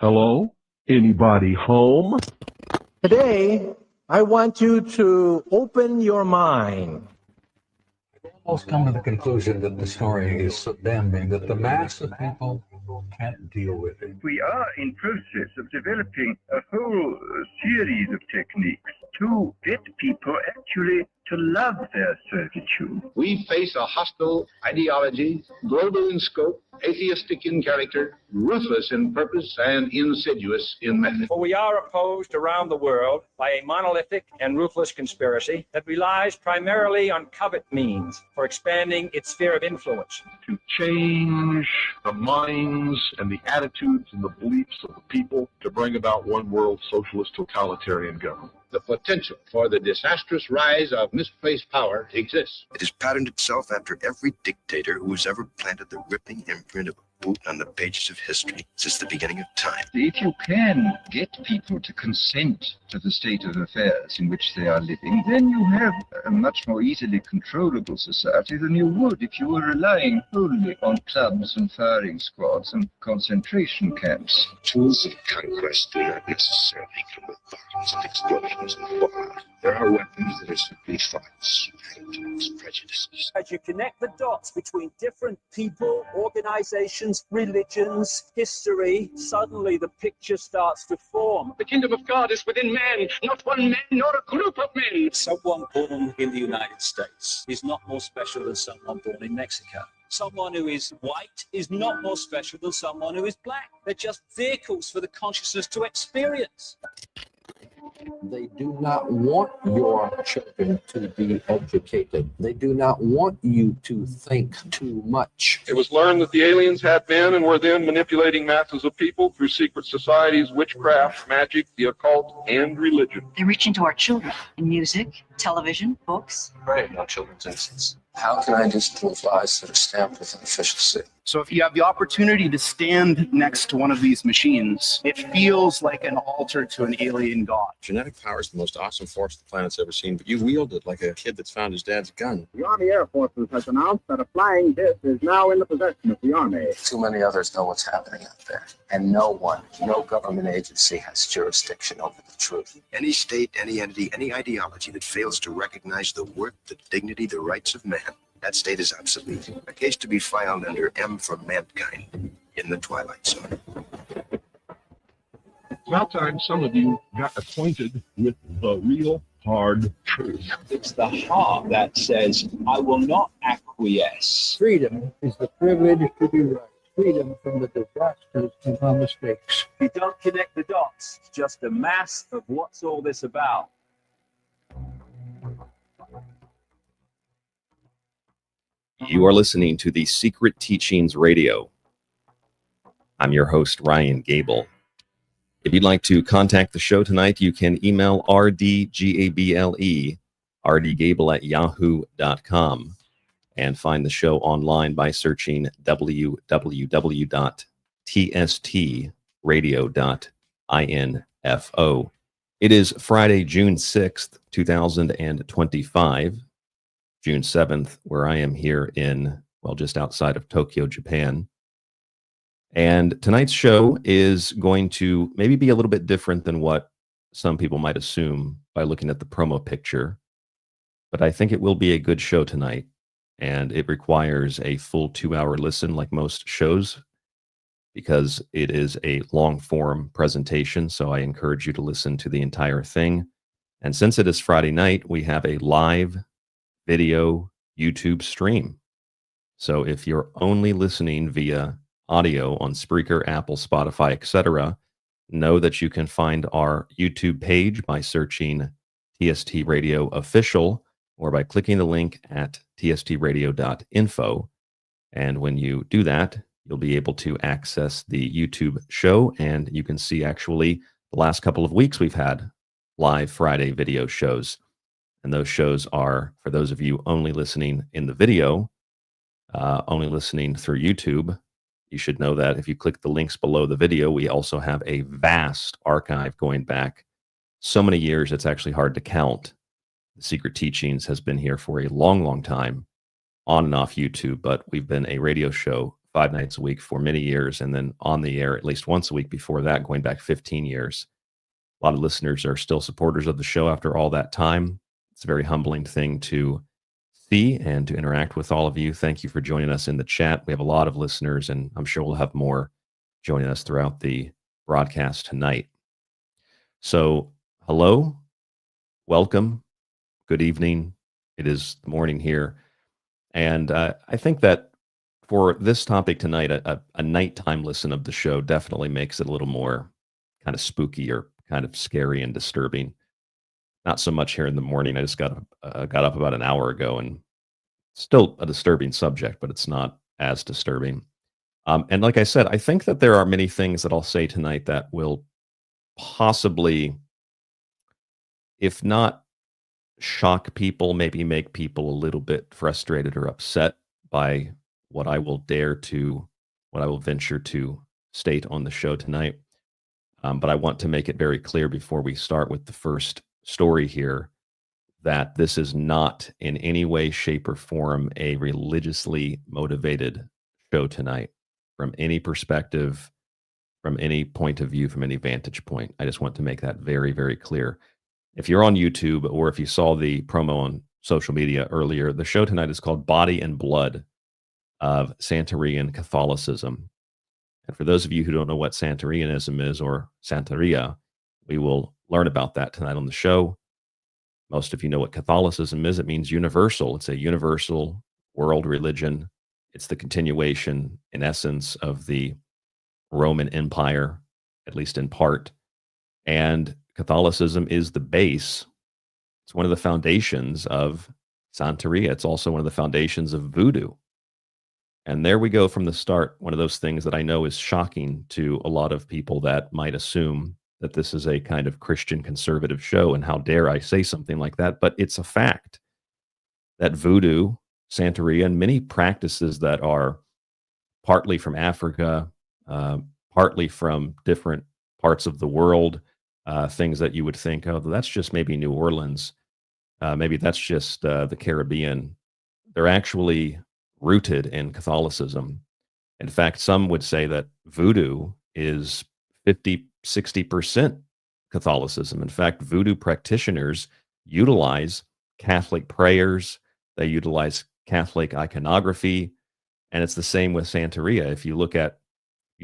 Hello? Anybody home? Today, I want you to open your mind. I've almost come to the conclusion that the story is so damn big that the mass of people can't deal with it. We are in process of developing a whole series of techniques to get people actually to love their servitude. We face a hostile ideology, global in scope, atheistic in character, ruthless in purpose, and insidious in method. For we are opposed around the world by a monolithic and ruthless conspiracy that relies primarily on covert means for expanding its sphere of influence. To change the minds and the attitudes and the beliefs of the people to bring about one world socialist totalitarian government. The potential for the disastrous rise of misplaced power exists. It has patterned itself after every dictator who has ever planted the ripping imprint of a boot on the pages of history since the beginning of time. If you can get people to consent to the state of affairs in which they are living, then you have a much more easily controllable society than you would if you were relying wholly on clubs and firing squads and concentration camps. Tools of conquest do not necessarily come with bombs and explosions and fallout. There are weapons that are simply thoughts, attitudes, prejudices. As you connect the dots between different people, organizations, religions, history, suddenly the picture starts to form. The kingdom of God is within man, not one man nor a group of men. Someone born in the United States is not more special than someone born in Mexico. Someone who is white is not more special than someone who is black. They're just vehicles for the consciousness to experience. They do not want your children to be educated. They do not want you to think too much. It was learned that the aliens had been and were then manipulating masses of people through secret societies, witchcraft, magic, the occult, and religion. They reach into our children in music, television, books. Right, no children's innocence. How can I disprove lies that are stamped with an official seal? So if you have the opportunity to stand next to one of these machines, it feels like an altar to an alien god. Genetic power is the most awesome force the planet's ever seen, but you wield it like a kid that's found his dad's gun. The Army Air Forces has announced that a flying disc is now in the possession of the Army. Too many others know what's happening out there. And no government agency has jurisdiction over the truth. Any state, any entity, any ideology that fails to recognize the worth, the dignity, the rights of man, that state is obsolete. A case to be filed under M for Mankind in the Twilight Zone. It's about time some of you got acquainted with the real hard truth. It's the heart that says, I will not acquiesce. Freedom is the privilege to be right. Freedom from the disasters of our mistakes. You don't connect the dots. It's just a mass of what's all this about. You are listening to the Secret Teachings Radio. I'm your host, Ryan Gable. If you'd like to contact the show tonight, you can email rdgable, rdgable@yahoo.com, and find the show online by searching www.tstradio.info. It is Friday, June 6th, 2025. June 7th, where I am here in, just outside of Tokyo, Japan. And tonight's show is going to maybe be a little bit different than what some people might assume by looking at the promo picture. But I think it will be a good show tonight. And it requires a full 2-hour listen like most shows, because it is a long form presentation. So I encourage you to listen to the entire thing. And since it is Friday night, we have a live video YouTube stream. So if you're only listening via audio on Spreaker, Apple, Spotify, etc., know that you can find our YouTube page by searching TST Radio Official or by clicking the link at tstradio.info. And when you do that, you'll be able to access the YouTube show, and you can see actually the last couple of weeks we've had live Friday video shows. And those shows are, for those of you only listening in the video, only listening through YouTube, you should know that if you click the links below the video, we also have a vast archive going back so many years, it's actually hard to count. The Secret Teachings has been here for a long, long time, on and off YouTube, but we've been a radio show 5 nights a week for many years, and then on the air at least once a week before that, going back 15 years. A lot of listeners are still supporters of the show after all that time. It's a very humbling thing to see and to interact with all of you. Thank you for joining us in the chat. We have a lot of listeners, and I'm sure we'll have more joining us throughout the broadcast tonight. So, hello, welcome, good evening. It is the morning here. And I think that for this topic tonight, a nighttime listen of the show definitely makes it a little more kind of spooky or kind of scary and disturbing. Not so much here in the morning. I just got up about an hour ago, and still a disturbing subject, but it's not as disturbing. And like I said, I think that there are many things that I'll say tonight that will possibly, if not shock people, maybe make people a little bit frustrated or upset by what I will venture to state on the show tonight. But I want to make it very clear before we start with the first story here that this is not in any way, shape, or form a religiously motivated show tonight from any perspective, from any point of view, from any vantage point. I just want to make that very, very clear. If you're on YouTube or if you saw the promo on social media earlier, the show tonight is called Body and Blood of Santerian Catholicism. And for those of you who don't know what Santerianism is or Santería, we will learn about that tonight on the show. Most of you know what Catholicism is. It means universal. It's a universal world religion. It's the continuation, in essence, of the Roman Empire, at least in part. And Catholicism is the base. It's one of the foundations of Santería. It's also one of the foundations of Voodoo. And there we go from the start, one of those things that I know is shocking to a lot of people that might assume that this is a kind of Christian conservative show, and how dare I say something like that, but it's a fact that Voodoo, Santería, and many practices that are partly from Africa, partly from different parts of the world, things that you would think, oh, that's just maybe New Orleans, maybe that's just the Caribbean. They're actually rooted in Catholicism. In fact, some would say that Voodoo is 50-60% Catholicism. In fact, Voodoo practitioners utilize Catholic prayers, they utilize Catholic iconography, and it's the same with Santería. If you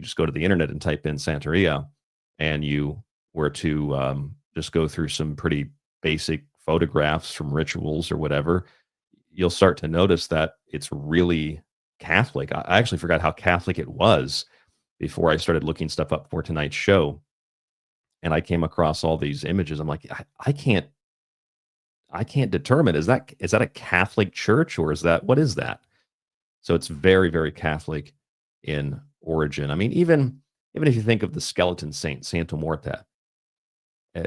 just go to the internet and type in Santería, and you were to just go through some pretty basic photographs from rituals or whatever, you'll start to notice that it's really Catholic. I actually forgot how Catholic it was before I started looking stuff up for tonight's show. And I came across all these images. I'm like, I can't determine, is that a Catholic church, or what is that? So it's very, very Catholic in origin. I mean, even if you think of the skeleton saint, Santa Muerta,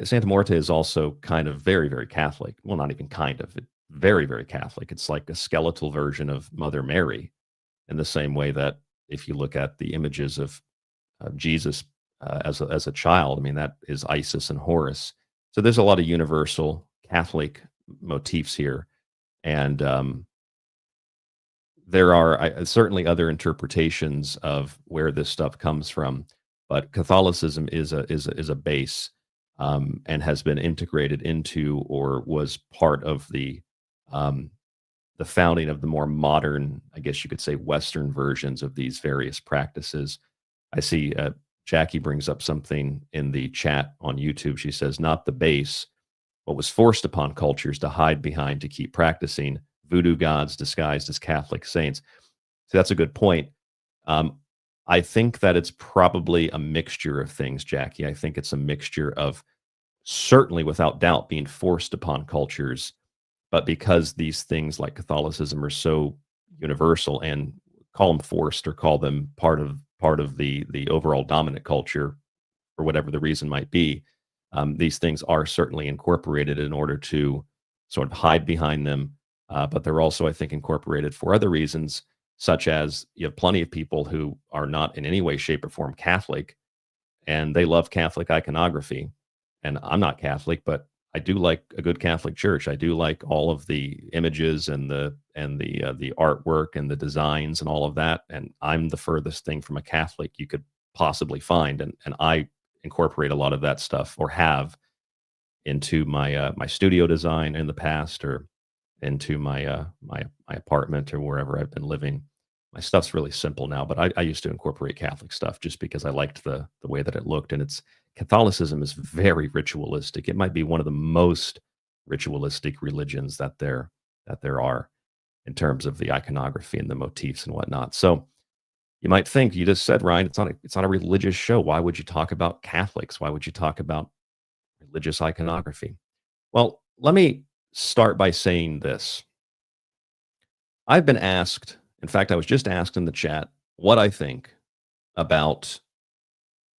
Santa Muerta is also kind of very, very Catholic. Well, not even kind of, very, very Catholic. It's like a skeletal version of Mother Mary, in the same way that if you look at the images of Jesus as a child, I mean, that is Isis and Horus. So there's a lot of universal Catholic motifs here. And there are certainly other interpretations of where this stuff comes from, but Catholicism is a base, and has been integrated into, or was part of the founding of the more modern, I guess you could say, Western versions of these various practices. I see Jackie brings up something in the chat on YouTube. She says, not the base, what was forced upon cultures to hide behind to keep practicing, voodoo gods disguised as Catholic saints. So that's a good point. I think that it's probably a mixture of things, Jackie. I think it's a mixture of, certainly without doubt, being forced upon cultures, but because these things like Catholicism are so universal, and call them forced or call them part of the overall dominant culture, for whatever the reason might be, these things are certainly incorporated in order to sort of hide behind them. But they're also, I think, incorporated for other reasons, such as you have plenty of people who are not in any way, shape, or form Catholic, and they love Catholic iconography. And I'm not Catholic, but I do like a good Catholic church. I do like all of the images and the artwork and the designs and all of that. And I'm the furthest thing from a Catholic you could possibly find. And I incorporate a lot of that stuff, or have, into my my studio design in the past, or into my my apartment, or wherever I've been living. My stuff's really simple now, but I used to incorporate Catholic stuff just because I liked the way that it looked. And Catholicism is very ritualistic. It might be one of the most ritualistic religions that there are, in terms of the iconography and the motifs and whatnot. So you might think, you just said, Ryan, it's not a religious show. Why would you talk about Catholics? Why would you talk about religious iconography? Well, let me start by saying this. I've been asked, in fact, I was just asked in the chat, what I think about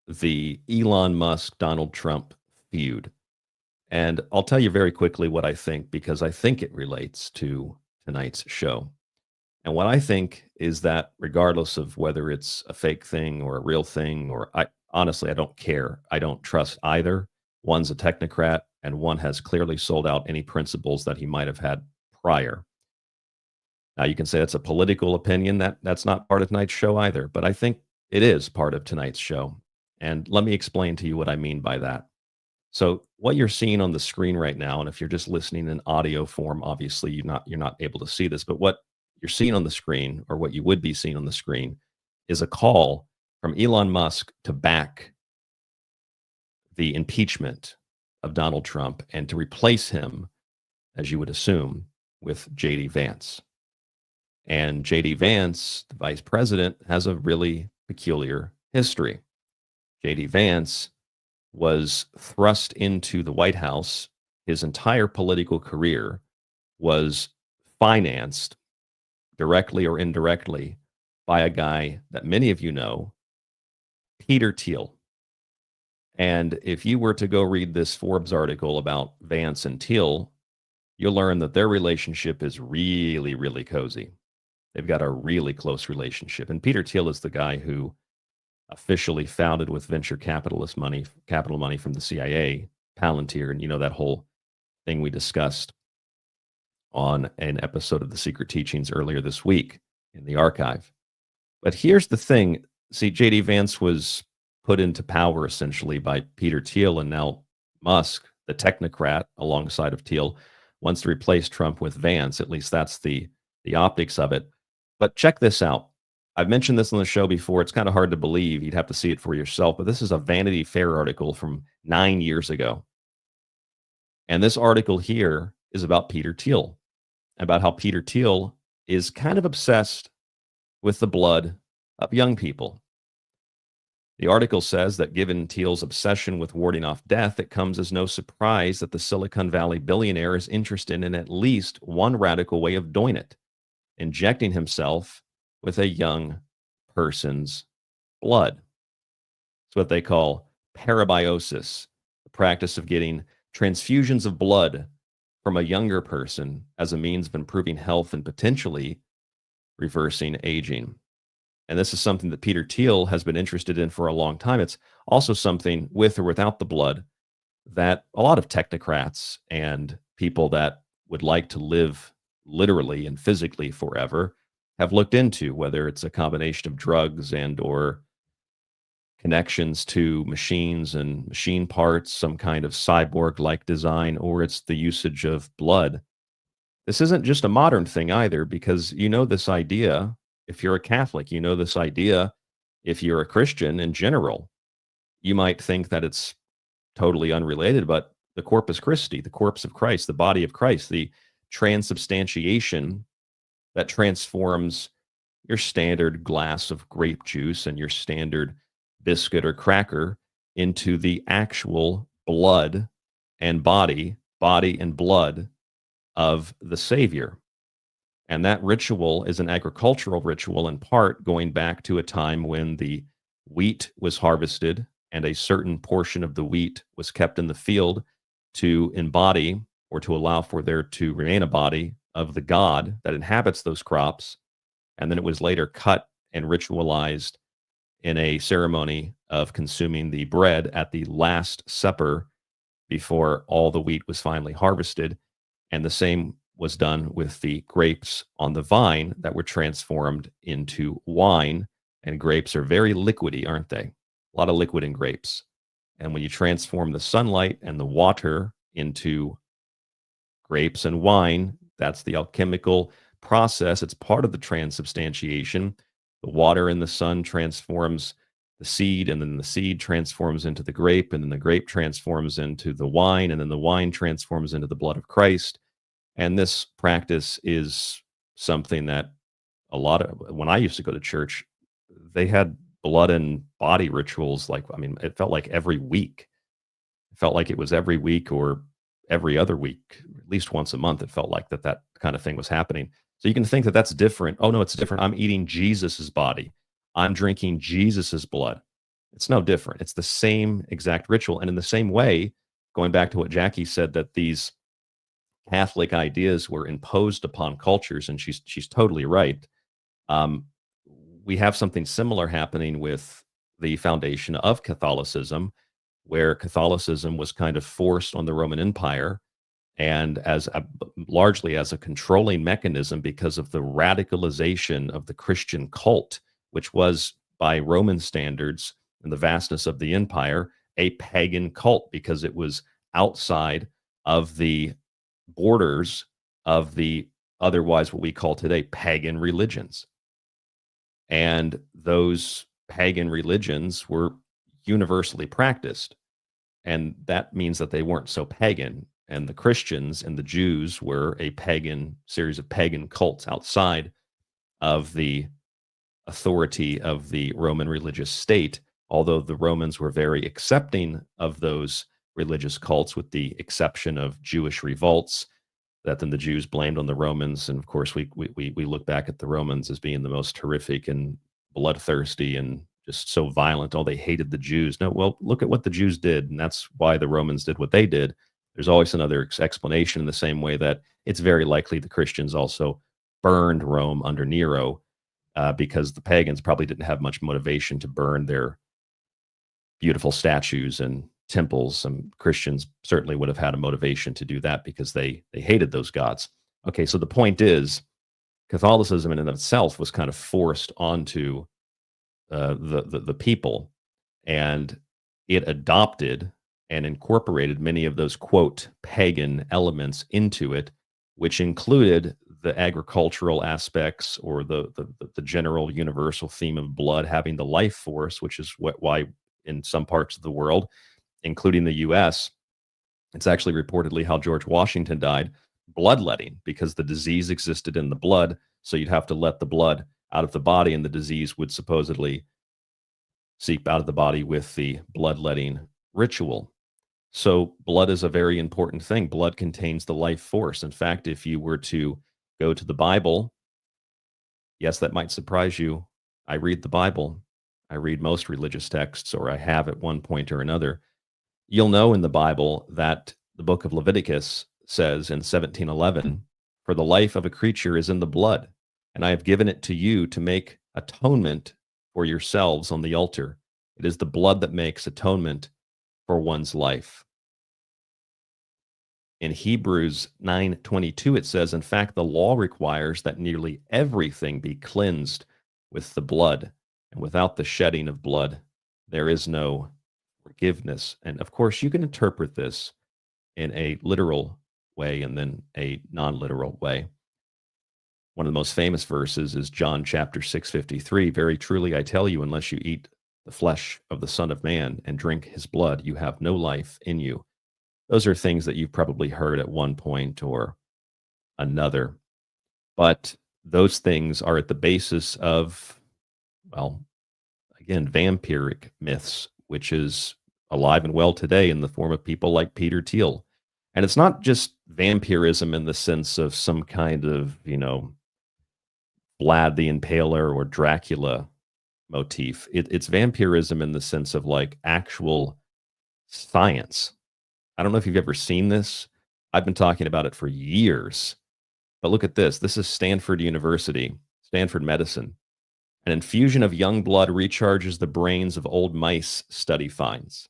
the Elon Musk Donald Trump feud. And I'll tell you very quickly what I think, because I think it relates to tonight's show. And what I think is that, regardless of whether it's a fake thing or a real thing, or honestly, I don't care. I don't trust either. One's a technocrat, and one has clearly sold out any principles that he might have had prior. Now, you can say that's a political opinion. That's not part of tonight's show either, but I think it is part of tonight's show. And let me explain to you what I mean by that. So what you're seeing on the screen right now, and if you're just listening in audio form, obviously you're not able to see this, but what you're seeing on the screen, or what you would be seeing on the screen, is a call from Elon Musk to back the impeachment of Donald Trump and to replace him, as you would assume, with J.D. Vance. And J.D. Vance, the vice president, has a really peculiar history. J.D. Vance was thrust into the White House. His entire political career was financed, directly or indirectly, by a guy that many of you know, Peter Thiel. And if you were to go read this Forbes article about Vance and Thiel, you'll learn that their relationship is really, really cozy. They've got a really close relationship. And Peter Thiel is the guy who officially founded, with venture capital money from the CIA, Palantir, and you know that whole thing we discussed on an episode of The Secret Teachings earlier this week in the archive. But here's the thing. See, J.D. Vance was put into power essentially by Peter Thiel, and now Musk, the technocrat, alongside of Thiel, wants to replace Trump with Vance. At least that's the optics of it. But check this out. I've mentioned this on the show before. It's kind of hard to believe. You'd have to see it for yourself. But this is a Vanity Fair article from 9 years ago. And this article here is about Peter Thiel, about how Peter Thiel is kind of obsessed with the blood of young people. The article says that given Thiel's obsession with warding off death, it comes as no surprise that the Silicon Valley billionaire is interested in at least one radical way of doing it: injecting himself with a young person's blood. It's what they call parabiosis, the practice of getting transfusions of blood from a younger person as a means of improving health and potentially reversing aging. And this is something that Peter Thiel has been interested in for a long time. It's also something, with or without the blood, that a lot of technocrats and people that would like to live literally and physically forever have looked into, whether it's a combination of drugs and or connections to machines and machine parts, some kind of cyborg-like design, or it's the usage of blood. This isn't just a modern thing either, because you know this idea if you're a Catholic, you know this idea if you're a Christian in general. You might think that it's totally unrelated, but the Corpus Christi, the corpse of Christ, the body of Christ, the transubstantiation that transforms your standard glass of grape juice and your standard biscuit or cracker into the actual blood and body and blood of the Savior. And that ritual is an agricultural ritual, in part going back to a time when the wheat was harvested and a certain portion of the wheat was kept in the field to embody, or to allow for there to remain a body of the God that inhabits those crops. And then it was later cut and ritualized in a ceremony of consuming the bread at the Last Supper before all the wheat was finally harvested. And the same was done with the grapes on the vine that were transformed into wine. And grapes are very liquidy, aren't they? A lot of liquid in grapes. And when you transform the sunlight and the water into grapes and wine, that's the alchemical process. It's part of the transubstantiation. The water in the sun transforms the seed, and then the seed transforms into the grape, and then the grape transforms into the wine, and then the wine transforms into the blood of Christ. And this practice is something that when I used to go to church, they had blood and body rituals. It felt like every week. It felt like it was every week or every other week, at least once a month. It felt like that kind of thing was happening. So you can think that that's different. Oh, no, it's different. I'm eating Jesus's body. I'm drinking Jesus's blood. It's no different. It's the same exact ritual. And in the same way, going back to what Jackie said, that these Catholic ideas were imposed upon cultures, and she's totally right. We have something similar happening with the foundation of Catholicism, where Catholicism was kind of forced on the Roman Empire, and largely as a controlling mechanism because of the radicalization of the Christian cult, which was, by Roman standards and the vastness of the empire, a pagan cult, because it was outside of the borders of the otherwise what we call today pagan religions. And those pagan religions were universally practiced. And that means that they weren't so pagan. And the Christians and the Jews were a series of pagan cults outside of the authority of the Roman religious state, although the Romans were very accepting of those religious cults, with the exception of Jewish revolts that then the Jews blamed on the Romans. And of course, we look back at the Romans as being the most horrific and bloodthirsty and just so violent. Oh, they hated the Jews. No, well, look at what the Jews did, and that's why the Romans did what they did. There's always another explanation, in the same way that it's very likely the Christians also burned Rome under Nero, because the pagans probably didn't have much motivation to burn their beautiful statues and temples. Some Christians certainly would have had a motivation to do that because they hated those gods. Okay, so the point is, Catholicism in and of itself was kind of forced onto the people, and it adopted and incorporated many of those, quote, pagan elements into it, which included the agricultural aspects, or the general universal theme of blood having the life force, which is why in some parts of the world, including the US, it's actually reportedly how George Washington died, bloodletting, because the disease existed in the blood. So you'd have to let the blood out of the body, and the disease would supposedly seep out of the body with the bloodletting ritual. So blood is a very important thing. Blood contains the life force. In fact, if you were to go to the Bible, yes, that might surprise you. I read the Bible. I read most religious texts, or I have at one point or another. You'll know in the Bible that the book of Leviticus says in 17:11, "For the life of a creature is in the blood, and I have given it to you to make atonement for yourselves on the altar. It is the blood that makes atonement for one's life." In Hebrews 9:22, it says, "In fact, the law requires that nearly everything be cleansed with the blood, and without the shedding of blood, there is no forgiveness." And of course, you can interpret this in a literal way and then a non-literal way. One of the most famous verses is John chapter 6:53. "Very truly I tell you, unless you eat the flesh of the Son of Man and drink his blood, you have no life in you." Those are things that you've probably heard at one point or another. But those things are at the basis of, well, again, vampiric myths, which is alive and well today in the form of people like Peter Thiel. And it's not just vampirism in the sense of some kind of, Vlad the Impaler or Dracula motif. It's vampirism in the sense of like actual science. I don't know if you've ever seen this. I've been talking about it for years. But look at this. This is Stanford University, Stanford Medicine. An infusion of young blood recharges the brains of old mice, study finds.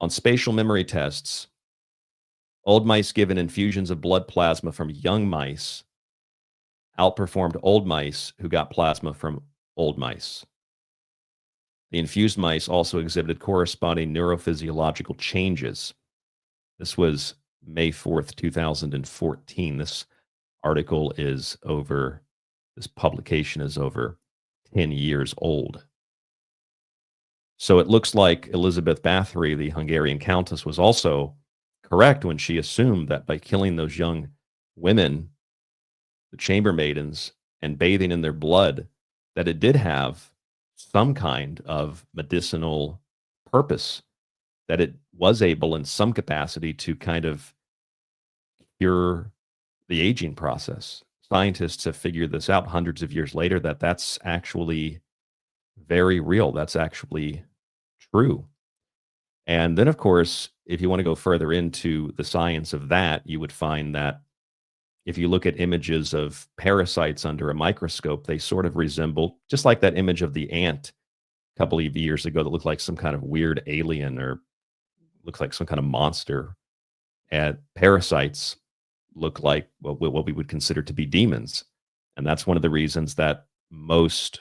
On spatial memory tests, old mice given infusions of blood plasma from young mice outperformed old mice who got plasma from old mice. The infused mice also exhibited corresponding neurophysiological changes. This was May 4th, 2014. This publication is over 10 years old. So it looks like Elizabeth Bathory, the Hungarian countess, was also correct when she assumed that by killing those young women, the chambermaidens, and bathing in their blood, that it did have some kind of medicinal purpose, that it was able in some capacity to kind of cure the aging process. Scientists have figured this out hundreds of years later, that that's actually very real. That's actually true. And then, of course, if you want to go further into the science of that, you would find that if you look at images of parasites under a microscope, they sort of resemble, just like that image of the ant a couple of years ago that looked like some kind of weird alien or looks like some kind of monster. And parasites look like what we would consider to be demons. And that's one of the reasons that most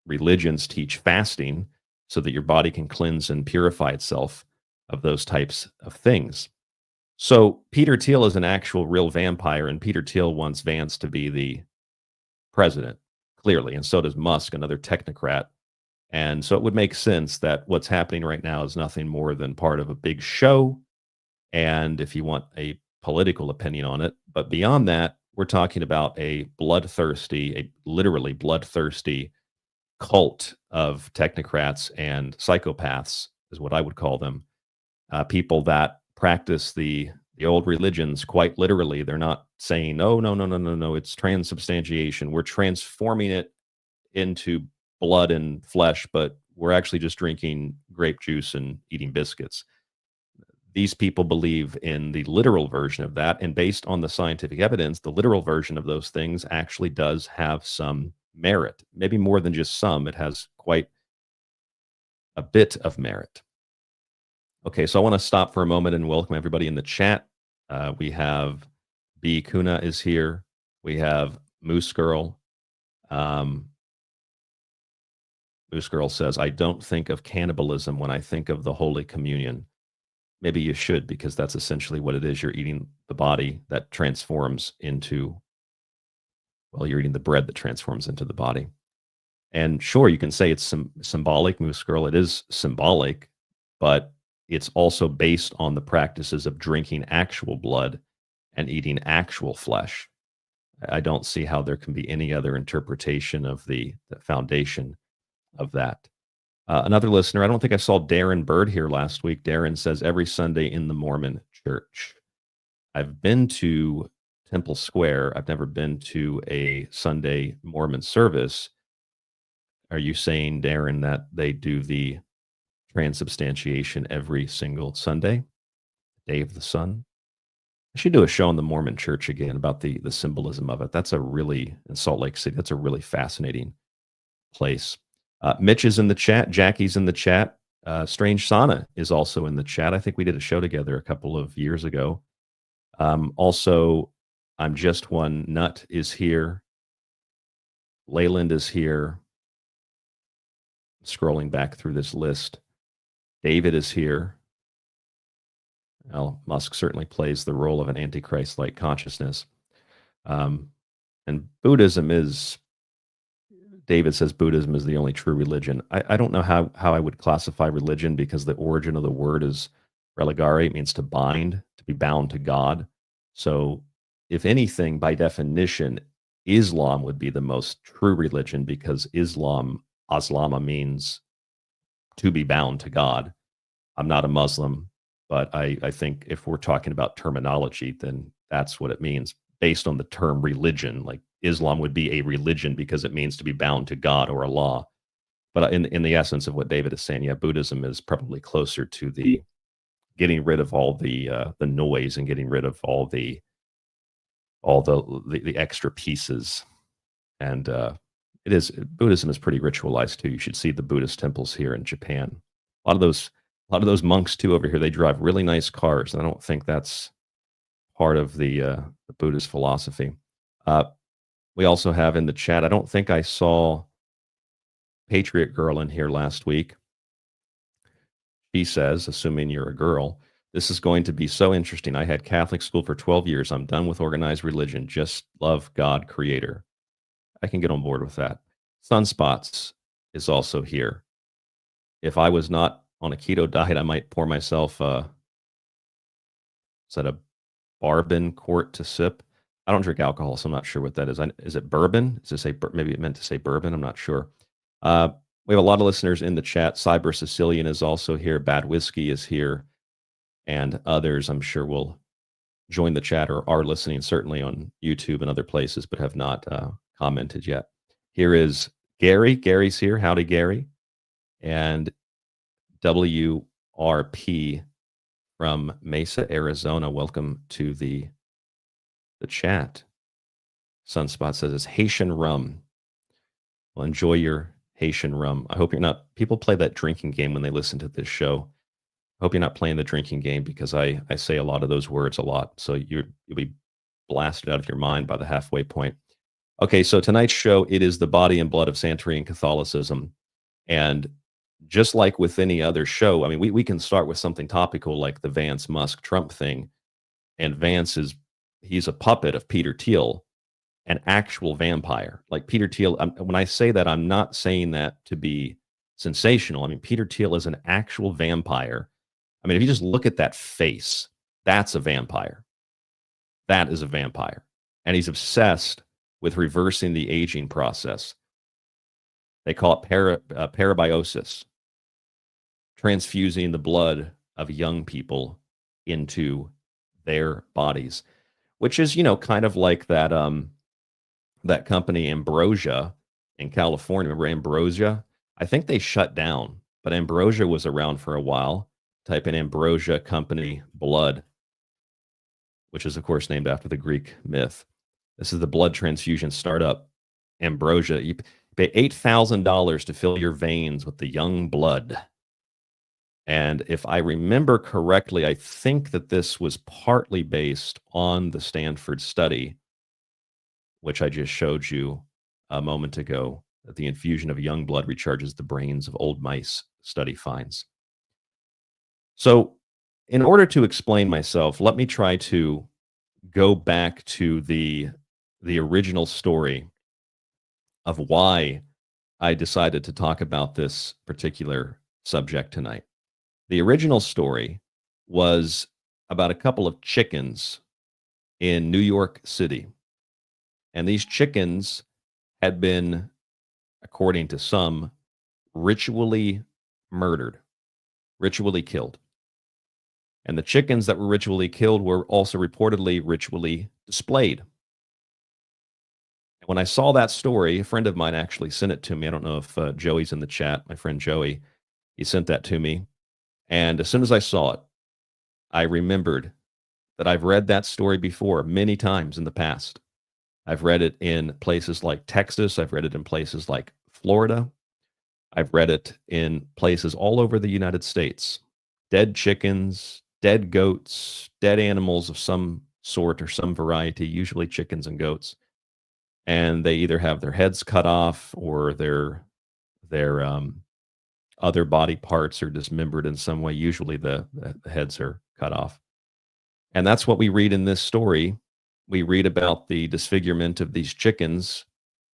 religions teach fasting, so that your body can cleanse and purify itself of those types of things. So Peter Thiel is an actual real vampire, and Peter Thiel wants Vance to be the president, clearly, and so does Musk, another technocrat. And so it would make sense that what's happening right now is nothing more than part of a big show. And if you want a political opinion on it, but beyond that, we're talking about a literally bloodthirsty cult of technocrats and psychopaths, is what I would call them. People that practice the old religions quite literally. They're not saying, no, it's transubstantiation. We're transforming it into blood and flesh, but we're actually just drinking grape juice and eating biscuits. These people believe in the literal version of that, and based on the scientific evidence, the literal version of those things actually does have some merit. Maybe more than just some. It has quite a bit of merit. Okay, so I want to stop for a moment and welcome everybody in the chat. We have B. Kuna is here. We have Moose Girl. Moose Girl says, I don't think of cannibalism when I think of the Holy Communion. Maybe you should, because that's essentially what it is. You're eating the body that transforms into, well, you're eating the bread that transforms into the body. And sure, you can say it's symbolic, Moose Girl. It is symbolic, but it's also based on the practices of drinking actual blood and eating actual flesh. I don't see how there can be any other interpretation of the foundation of that. Another listener, I don't think I saw Darren Bird here last week. Darren says, every Sunday in the Mormon church. I've been to Temple Square. I've never been to a Sunday Mormon service. Are you saying, Darren, that they do the transubstantiation every single Sunday, Day of the Sun? I should do a show on the Mormon church again about the symbolism of it. That's in Salt Lake City, that's a really fascinating place. Mitch is in the chat. Jackie's in the chat. Strange Sana is also in the chat. I think we did a show together a couple of years ago. Also, I'm Just One Nut is here. Leyland is here. Scrolling back through this list. David is here. Well, Musk certainly plays the role of an antichrist-like consciousness. And Buddhism is, David says Buddhism is the only true religion. I don't know how I would classify religion, because the origin of the word is religare. It means to bind, to be bound to God. So if anything, by definition, Islam would be the most true religion, because Aslama means to be bound to God. I'm not a Muslim, but I think if we're talking about terminology, then that's what it means based on the term religion. Like Islam would be a religion because it means to be bound to God or Allah. But in the essence of what David is saying, yeah, Buddhism is probably closer to the getting rid of all the noise and getting rid of all the extra pieces. And Buddhism is pretty ritualized too. You should see the Buddhist temples here in Japan. A lot A lot of those monks too over here, they drive really nice cars. I don't think that's part of the Buddhist philosophy. We also have in the chat, I don't think I saw Patriot Girl in here last week. She says, assuming you're a girl, this is going to be so interesting. I had Catholic school for 12 years. I'm done with organized religion. Just love God, creator. I can get on board with that. Sunspots is also here. If I was not on a keto diet, I might pour myself is that a bourbon quart to sip? I don't drink alcohol, so I'm not sure what that is. Is it bourbon? Does it say, maybe it meant to say bourbon? I'm not sure. We have a lot of listeners in the chat. Cyber Sicilian is also here. Bad Whiskey is here. And others, I'm sure, will join the chat or are listening, certainly on YouTube and other places, but have not commented yet. Here is Gary. Gary's here. Howdy, Gary. And WRP from Mesa, Arizona. Welcome to the chat. Sunspot says it's Haitian rum. Well, enjoy your Haitian rum. I hope you're not, people play that drinking game when they listen to this show. I hope you're not playing the drinking game, because I say a lot of those words a lot. So you'll be blasted out of your mind by the halfway point. Okay, so tonight's show, it is the body and blood of Santerian Catholicism. And just like with any other show, I mean, we can start with something topical like the Vance Musk Trump thing. And Vance he's a puppet of Peter Thiel, an actual vampire. Like Peter Thiel, when I say that, I'm not saying that to be sensational. I mean, Peter Thiel is an actual vampire. I mean, if you just look at that face, that's a vampire. That is a vampire. And he's obsessed with reversing the aging process. They call it parabiosis, transfusing the blood of young people into their bodies, which is, kind of like that that company Ambrosia in California. Remember Ambrosia? I think they shut down, but Ambrosia was around for a while. Type in Ambrosia Company blood, which is, of course, named after the Greek myth. This is the blood transfusion startup, Ambrosia. You pay $8,000 to fill your veins with the young blood. And if I remember correctly, I think that this was partly based on the Stanford study, which I just showed you a moment ago, that the infusion of young blood recharges the brains of old mice, study finds. So in order to explain myself, let me try to go back to the original story of why I decided to talk about this particular subject tonight. The original story was about a couple of chickens in New York City. And these chickens had been, according to some, ritually murdered, ritually killed. And the chickens that were ritually killed were also reportedly ritually displayed. And when I saw that story, a friend of mine actually sent it to me. I don't know if Joey's in the chat, my friend Joey. He sent that to me. And as soon as I saw it, I remembered that I've read that story before many times in the past. I've read it in places like Texas. I've read it in places like Florida. I've read it in places all over the United States. Dead chickens, dead goats, dead animals of some sort or some variety, usually chickens and goats. And they either have their heads cut off or their other body parts are dismembered in some way. Usually the heads are cut off. And that's what we read in this story. We read about the disfigurement of these chickens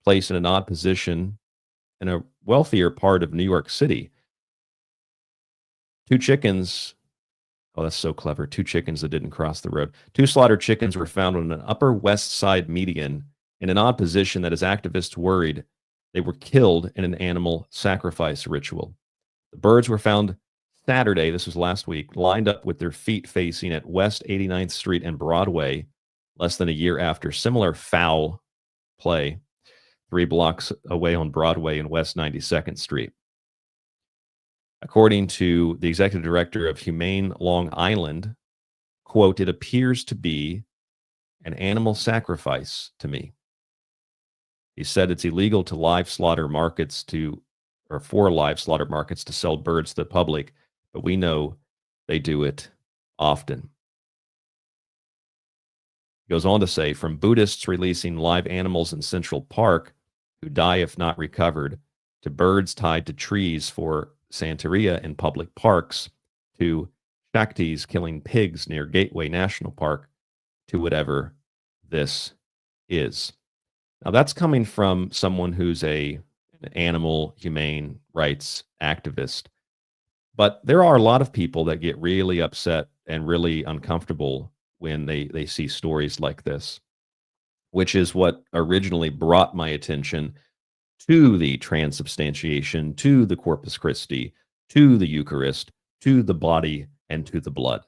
placed in an odd position in a wealthier part of New York City. Two chickens, oh, that's so clever. Two chickens that didn't cross the road. Two slaughtered chickens were found on an Upper West Side median in an odd position that, as activists worried, they were killed in an animal sacrifice ritual. The birds were found Saturday, this was last week, lined up with their feet facing at West 89th Street and Broadway, less than a year after similar foul play 3 blocks away on Broadway and West 92nd Street. According to the executive director of Humane Long Island, quote, "It appears to be an animal sacrifice to me." He said it's illegal to live slaughter markets for live slaughter markets to sell birds to the public, but we know they do it often. He goes on to say, from Buddhists releasing live animals in Central Park who die if not recovered, to birds tied to trees for Santería in public parks, to Shaktis killing pigs near Gateway National Park, to whatever this is. Now, that's coming from someone who's an animal humane rights activist. But there are a lot of people that get really upset and really uncomfortable when they see stories like this, which is what originally brought my attention to the transubstantiation, to the Corpus Christi, to the Eucharist, to the body, and to the blood.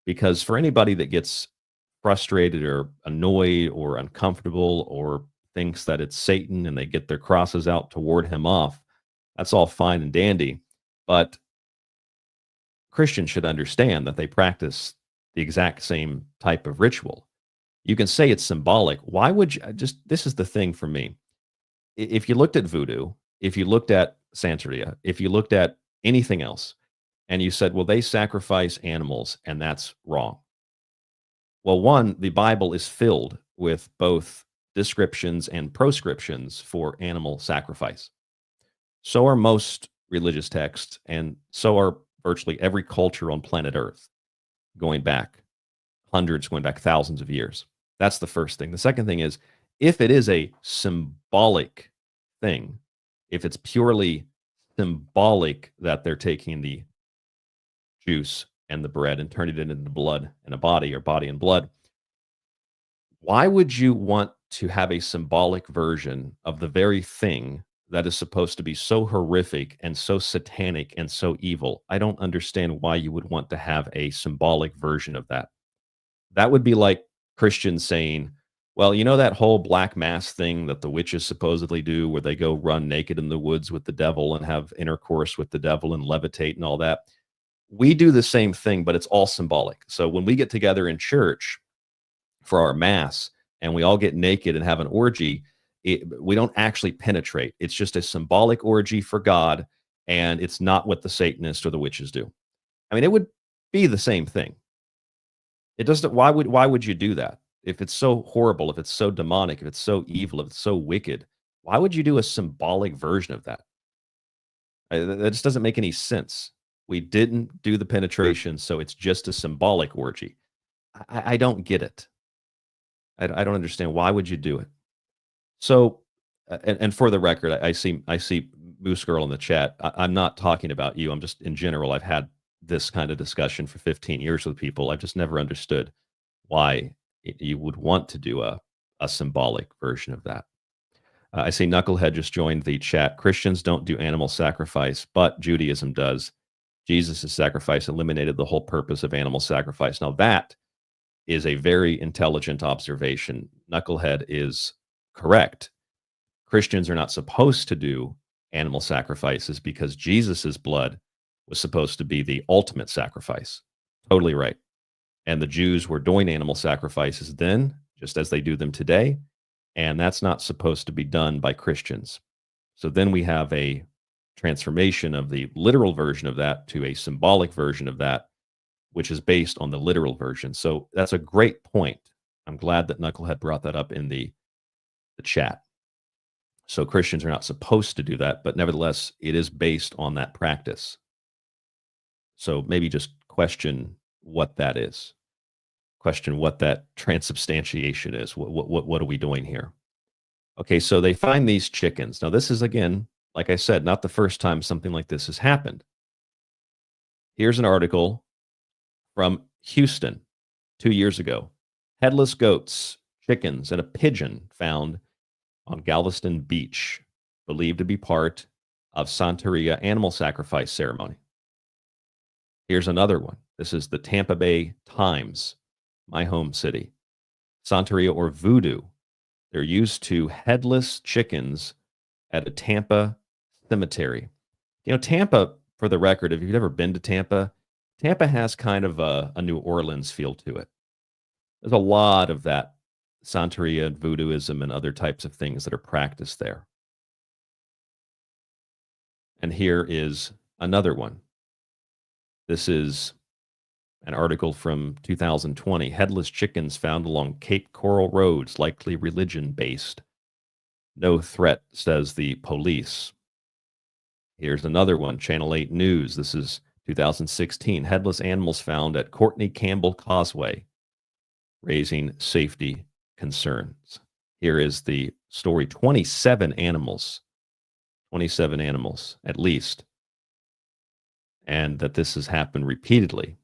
Because for anybody that gets frustrated or annoyed or uncomfortable or thinks that it's Satan and they get their crosses out to ward him off, that's all fine and dandy. But Christians should understand that they practice the exact same type of ritual. You can say it's symbolic. Why would you this is the thing for me. If you looked at Voodoo, if you looked at Santeria, if you looked at anything else, and you said, well, they sacrifice animals, and that's wrong. Well, one, the Bible is filled with both descriptions and proscriptions for animal sacrifice. So are most religious texts, and so are virtually every culture on planet Earth, going back hundreds, going back thousands of years. That's the first thing. The second thing is, if it is a symbolic thing, if it's purely symbolic that they're taking the juice and the bread and turning it into blood and a body, or body and blood, why would you want to have a symbolic version of the very thing that is supposed to be so horrific and so satanic and so evil? I don't understand why you would want to have a symbolic version of that. That would be like Christians saying, well, you know that whole black mass thing that the witches supposedly do, where they go run naked in the woods with the devil and have intercourse with the devil and levitate and all that? We do the same thing, but it's all symbolic. So when we get together in church for our mass and we all get naked and have an orgy, we don't actually penetrate. It's just a symbolic orgy for God, and it's not what the Satanists or the witches do. I mean, it would be the same thing. It doesn't. Why would you do that? If it's so horrible, if it's so demonic, if it's so evil, if it's so wicked, why would you do a symbolic version of that? That just doesn't make any sense. We didn't do the penetration, so it's just a symbolic orgy. I don't get it. I don't understand. Why would you do it? So, and for the record, I see Moose Girl in the chat. I'm not talking about you. I'm just in general. I've had this kind of discussion for 15 years with people. I've just never understood why you would want to do a symbolic version of that. I see Knucklehead just joined the chat. Christians don't do animal sacrifice, but Judaism does. Jesus' sacrifice eliminated the whole purpose of animal sacrifice. Now that is a very intelligent observation. Knucklehead is correct. Christians are not supposed to do animal sacrifices because Jesus's blood was supposed to be the ultimate sacrifice. Totally right. And the Jews were doing animal sacrifices then, just as they do them today. And that's not supposed to be done by Christians. So then we have a transformation of the literal version of that to a symbolic version of that, which is based on the literal version. So that's a great point. I'm glad that Knucklehead brought that up in the chat. So Christians are not supposed to do that, but nevertheless, it is based on that practice. So maybe just question what that is. Question what that transubstantiation is. What are we doing here? Okay, so they find these chickens. Now, this is, again, like I said, not the first time something like this has happened. Here's an article from Houston 2 years ago. Headless goats, chickens, and a pigeon found on Galveston Beach, believed to be part of Santería animal sacrifice ceremony. Here's another one. This is the Tampa Bay Times, my home city. Santería or Voodoo. They're used to headless chickens at a Tampa cemetery. You know, Tampa, for the record, if you've ever been to Tampa, Tampa has kind of a New Orleans feel to it. There's a lot of that Santería, Voodooism, and other types of things that are practiced there. And here is another one. This is an article from 2020. Headless chickens found along Cape Coral roads, likely religion-based. No threat, says the police. Here's another one, Channel 8 News. This is 2016. Headless animals found at Courtney Campbell Causeway, raising safety concerns. Here is the story. 27 animals at least, and that this has happened repeatedly.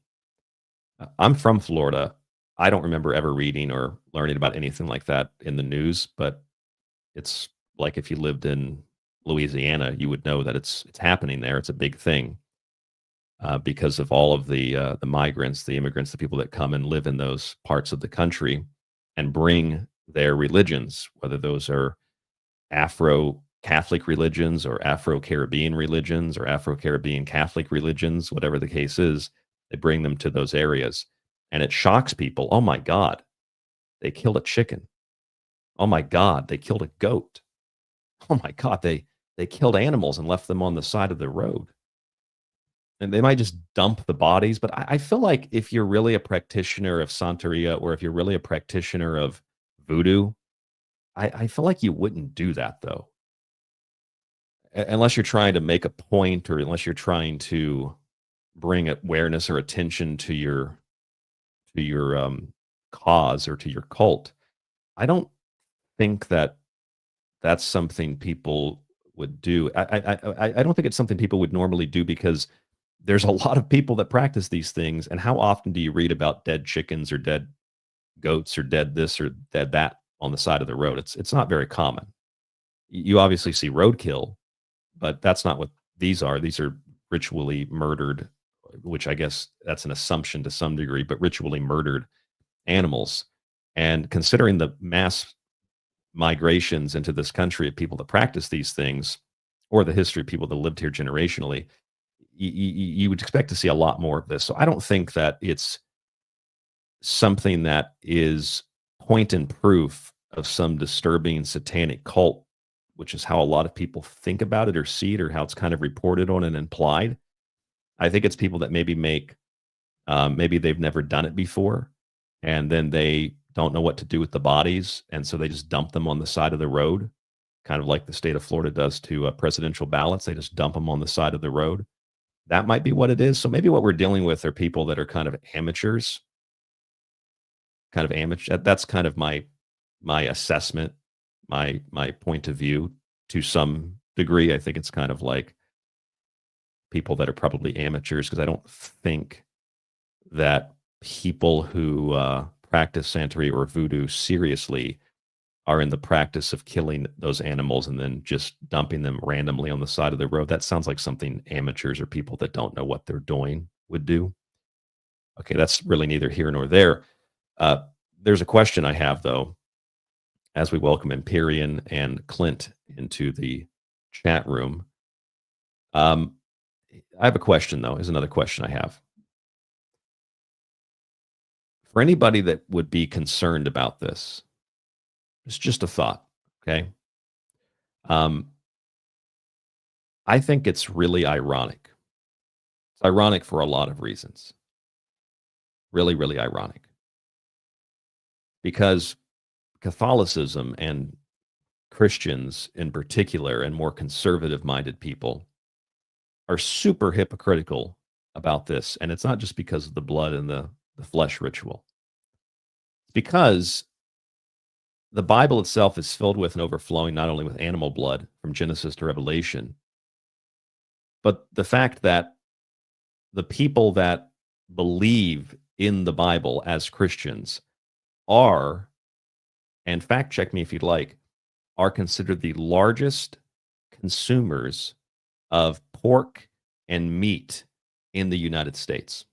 I'm from Florida. I don't remember ever reading or learning about anything like that in the news, but it's like if you lived in Louisiana, you would know that it's happening there. It's a big thing because of all of the migrants, the immigrants, the people that come and live in those parts of the country and bring their religions, whether those are Afro-Catholic religions or Afro-Caribbean religions or Afro-Caribbean Catholic religions, whatever the case is, they bring them to those areas. And it shocks people. Oh my God, they killed a chicken. Oh my God, they killed a goat. Oh my God, they killed animals and left them on the side of the road. And they might just dump the bodies. But I feel like if you're really a practitioner of Santería, or if you're really a practitioner of Voodoo, I feel like you wouldn't do that, though. Unless you're trying to make a point, or unless you're trying to bring awareness or attention to your cause or to your cult. I don't think that that's something people would do. I don't think it's something people would normally do, because there's a lot of people that practice these things. And how often do you read about dead chickens or dead goats or dead this or dead that on the side of the road? It's not very common. You obviously see roadkill, but that's not what these are. These are ritually murdered, which I guess that's an assumption to some degree, but ritually murdered animals. And considering the mass migrations into this country of people that practice these things, or the history of people that lived here generationally, you would expect to see a lot more of this. So I don't think that it's something that is point and proof of some disturbing satanic cult, which is how a lot of people think about it or see it, or how it's kind of reported on and implied. I think it's people that maybe maybe they've never done it before, and then they don't know what to do with the bodies, and so they just dump them on the side of the road, kind of like the state of Florida does to presidential ballots. They just dump them on the side of the road. That might be what it is. So maybe what we're dealing with are people that are kind of amateurs, That's kind of my assessment, my point of view to some degree. I think it's kind of like people that are probably amateurs, because I don't think that people who practice Santería or Voodoo seriously are in the practice of killing those animals and then just dumping them randomly on the side of the road. That sounds like something amateurs or people that don't know what they're doing would do. Okay, that's really neither here nor there. There's a question I have, though, as we welcome Empyrean and Clint into the chat room. I have a question, though. Is another question I have. For anybody that would be concerned about this, it's just a thought, okay? I think it's really ironic. It's ironic for a lot of reasons. Really, really ironic. Because Catholicism and Christians in particular, and more conservative-minded people, are super hypocritical about this. And it's not just because of the blood and the flesh ritual. It's because the Bible itself is filled with and overflowing not only with animal blood from Genesis to Revelation, but the fact that the people that believe in the Bible as Christians are, and fact check me if you'd like, are considered the largest consumers of pork and meat in the United States.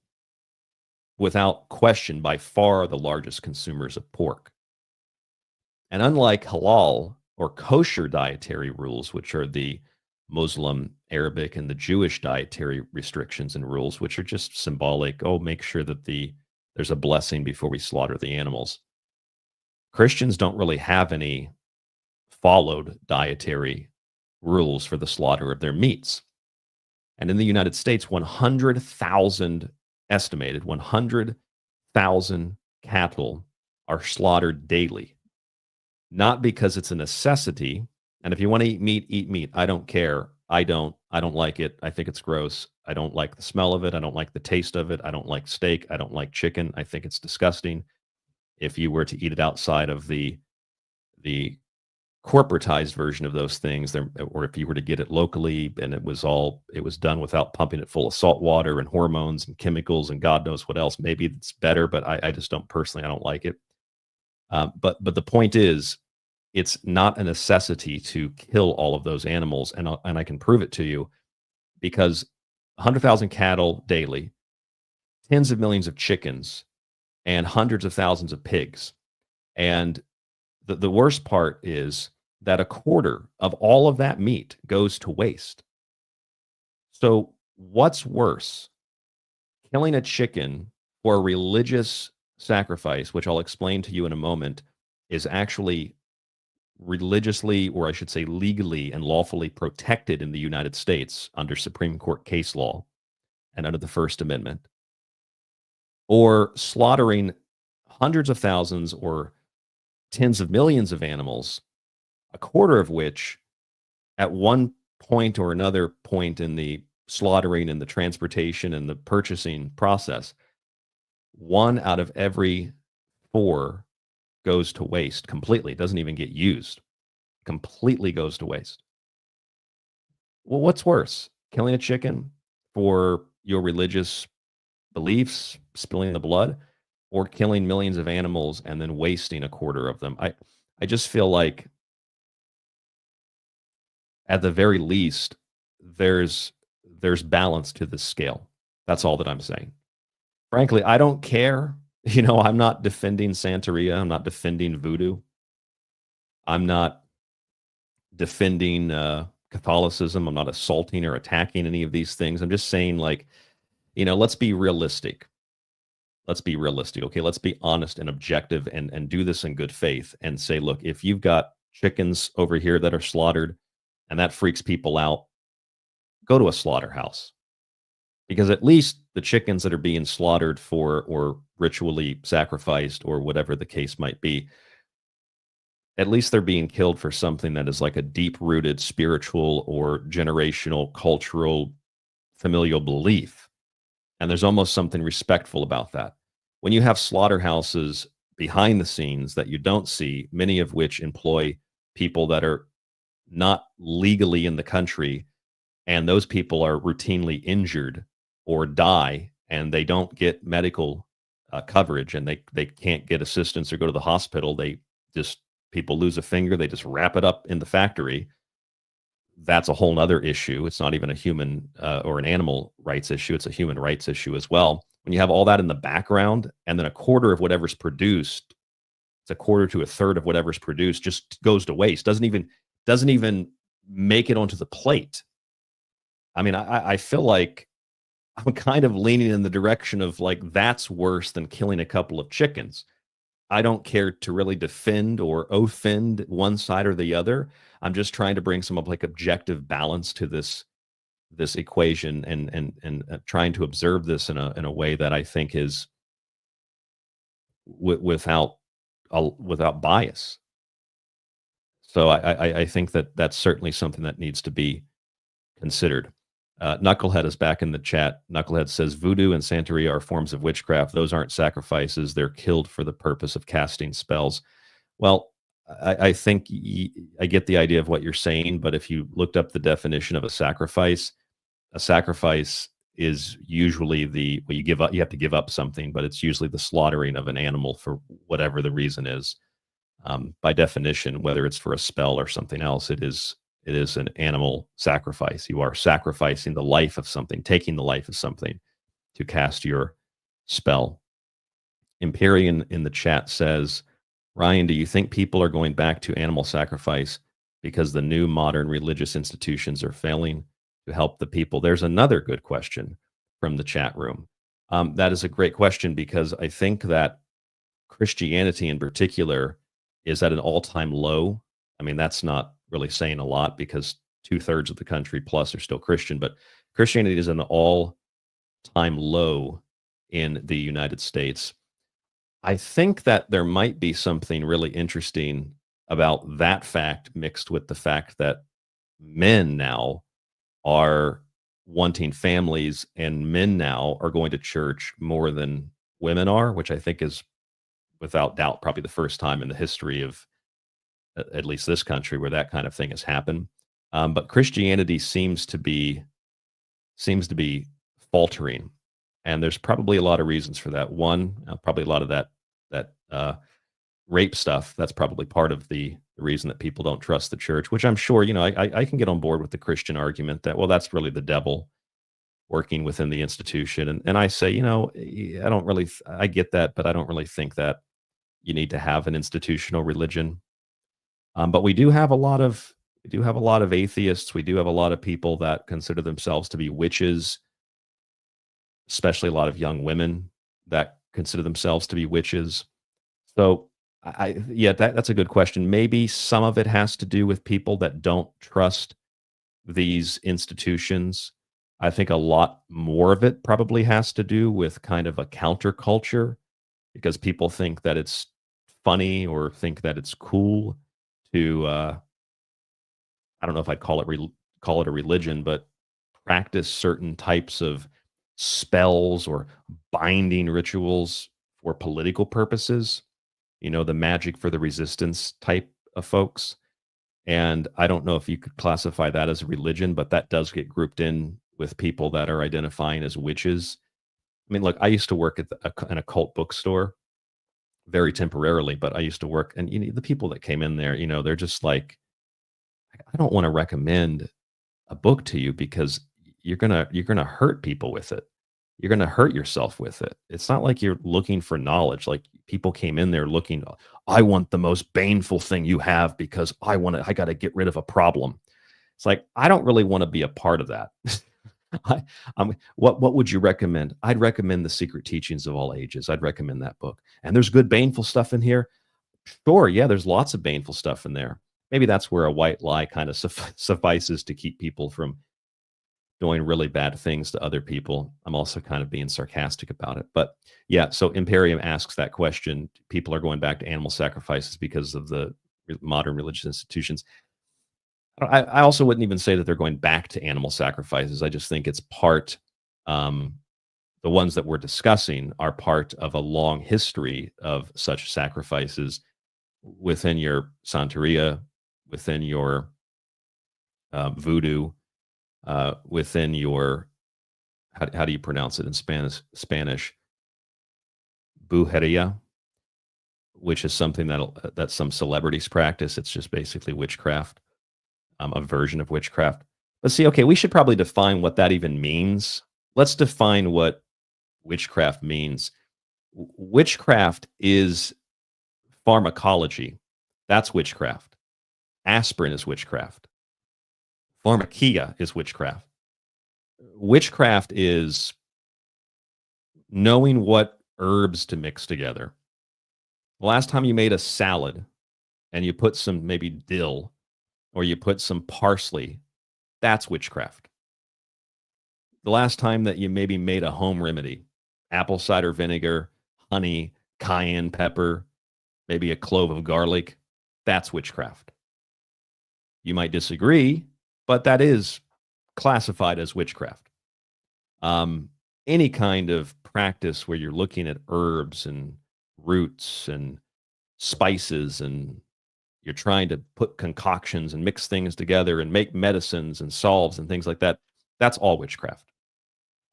Without question, by far the largest consumers of pork. And unlike halal or kosher dietary rules, which are the Muslim, Arabic, and the Jewish dietary restrictions and rules, which are just symbolic, make sure that there's a blessing before we slaughter the animals. Christians don't really have any followed dietary rules for the slaughter of their meats. And in the United States, 100,000, estimated 100,000 cattle are slaughtered daily. Not because it's a necessity. And if you want to eat meat. I don't care. I don't like it. I think it's gross. I don't like the smell of it. I don't like the taste of it. I don't like steak. I don't like chicken. I think it's disgusting. If you were to eat it outside of the corporatized version of those things, or if you were to get it locally and it was done without pumping it full of salt water and hormones and chemicals and God knows what else, maybe it's better, but I just don't personally, I don't like it. But the point is, it's not a necessity to kill all of those animals, and I can prove it to you, because 100,000 cattle daily, tens of millions of chickens, and hundreds of thousands of pigs. And the worst part is that a quarter of all of that meat goes to waste. So what's worse, killing a chicken for a religious sacrifice, which I'll explain to you in a moment, is actually religiously, or I should say legally and lawfully protected in the United States under Supreme Court case law and under the First Amendment, or slaughtering hundreds of thousands or tens of millions of animals, a quarter of which at one point or another point in the slaughtering and the transportation and the purchasing process, 1 out of every 4 goes to waste completely. It doesn't even get used. Completely goes to waste. Well, what's worse? Killing a chicken for your religious beliefs, spilling the blood, or killing millions of animals and then wasting a quarter of them? I just feel like at the very least, there's balance to this scale. That's all that I'm saying. Frankly, I don't care. I'm not defending Santería. I'm not defending Voodoo. I'm not defending Catholicism. I'm not assaulting or attacking any of these things. I'm just saying, let's be realistic. Let's be realistic. Okay, let's be honest and objective and do this in good faith and say, look, if you've got chickens over here that are slaughtered and that freaks people out, go to a slaughterhouse. Because at least the chickens that are being slaughtered for or ritually sacrificed or whatever the case might be, at least they're being killed for something that is like a deep-rooted spiritual or generational, cultural, familial belief. And there's almost something respectful about that. When you have slaughterhouses behind the scenes that you don't see, many of which employ people that are not legally in the country, and those people are routinely injured or die, and they don't get medical coverage, and they can't get assistance or go to the hospital. People lose a finger, they just wrap it up in the factory. That's a whole nother issue. It's not even a human or an animal rights issue. It's a human rights issue as well. When you have all that in the background, and then a quarter of whatever's produced, it's a quarter to a third of whatever's produced just goes to waste. Doesn't even make it onto the plate. I mean, I feel like I'm kind of leaning in the direction of that's worse than killing a couple of chickens. I don't care to really defend or offend one side or the other. I'm just trying to bring some objective balance to this equation and trying to observe this in a way that I think is without bias. So I think that's certainly something that needs to be considered. Knucklehead is back in the chat. Knucklehead says Voodoo and Santería are forms of witchcraft. Those aren't sacrifices. They're killed for the purpose of casting spells. Well, I think I get the idea of what you're saying, but if you looked up the definition of a sacrifice is usually you give up. You have to give up something, but it's usually the slaughtering of an animal for whatever the reason is. By definition, whether it's for a spell or something else, it is an animal sacrifice. You are sacrificing the life of something, taking the life of something to cast your spell. Empyrean in the chat says, Ryan, do you think people are going back to animal sacrifice because the new modern religious institutions are failing to help the people? There's another good question from the chat room. That is a great question, because I think that Christianity in particular is at an all-time low. I mean, that's not really saying a lot, because 2/3 of the country plus are still Christian, but Christianity is an all-time low in the United States. I think that there might be something really interesting about that fact mixed with the fact that men now are wanting families, and men now are going to church more than women are, which I think is without doubt probably the first time in the history of at least this country where that kind of thing has happened. But Christianity seems to be faltering, and there's probably a lot of reasons for that. One, probably a lot of that rape stuff. That's probably part of the reason that people don't trust the church, which I'm sure, I can get on board with the Christian argument that, well, that's really the devil working within the institution. And I say, I get that, but I don't really think that you need to have an institutional religion. But we do have a lot of atheists. We do have a lot of people that consider themselves to be witches, especially a lot of young women that consider themselves to be witches. So that's a good question. Maybe some of it has to do with people that don't trust these institutions. I think a lot more of it probably has to do with kind of a counterculture, because people think that it's funny or think that it's cool to, I don't know if I'd call it a religion, but practice certain types of spells or binding rituals for political purposes. The magic for the resistance type of folks. And I don't know if you could classify that as a religion, but that does get grouped in with people that are identifying as witches. I mean, look, I used to work at an occult bookstore very temporarily, but I used to work, and the people that came in there, they're just like, I don't want to recommend a book to you because you're gonna hurt people with it. You're gonna hurt yourself with it. It's not like you're looking for knowledge. Like, people came in there looking, I want the most baneful thing you have because I got to get rid of a problem. It's like, I don't really want to be a part of that. What would you recommend? I'd recommend The Secret Teachings of All Ages. I'd recommend that book. And there's good baneful stuff in here. Sure, yeah, there's lots of baneful stuff in there. Maybe that's where a white lie kind of suffices to keep people from doing really bad things to other people. I'm also kind of being sarcastic about it. But yeah, so Imperium asks that question. People are going back to animal sacrifices because of the modern religious institutions. I also wouldn't even say that they're going back to animal sacrifices. I just think it's part, the ones that we're discussing are part of a long history of such sacrifices within your Santería, within your Voodoo, within your, how do you pronounce it in Spanish? Brujeria, which is something that some celebrities practice. It's just basically witchcraft, a version of witchcraft. But see, okay, we should probably define what that even means. Let's define what witchcraft means. Witchcraft is pharmacology. That's witchcraft. Aspirin is witchcraft. Pharmakia is witchcraft. Witchcraft is knowing what herbs to mix together. The last time you made a salad and you put some maybe dill or you put some parsley, that's witchcraft. The last time that you maybe made a home remedy, apple cider vinegar, honey, cayenne pepper, maybe a clove of garlic, that's witchcraft. You might disagree, but that is classified as witchcraft. Any kind of practice where you're looking at herbs and roots and spices and you're trying to put concoctions and mix things together and make medicines and salves and things like that, that's all witchcraft.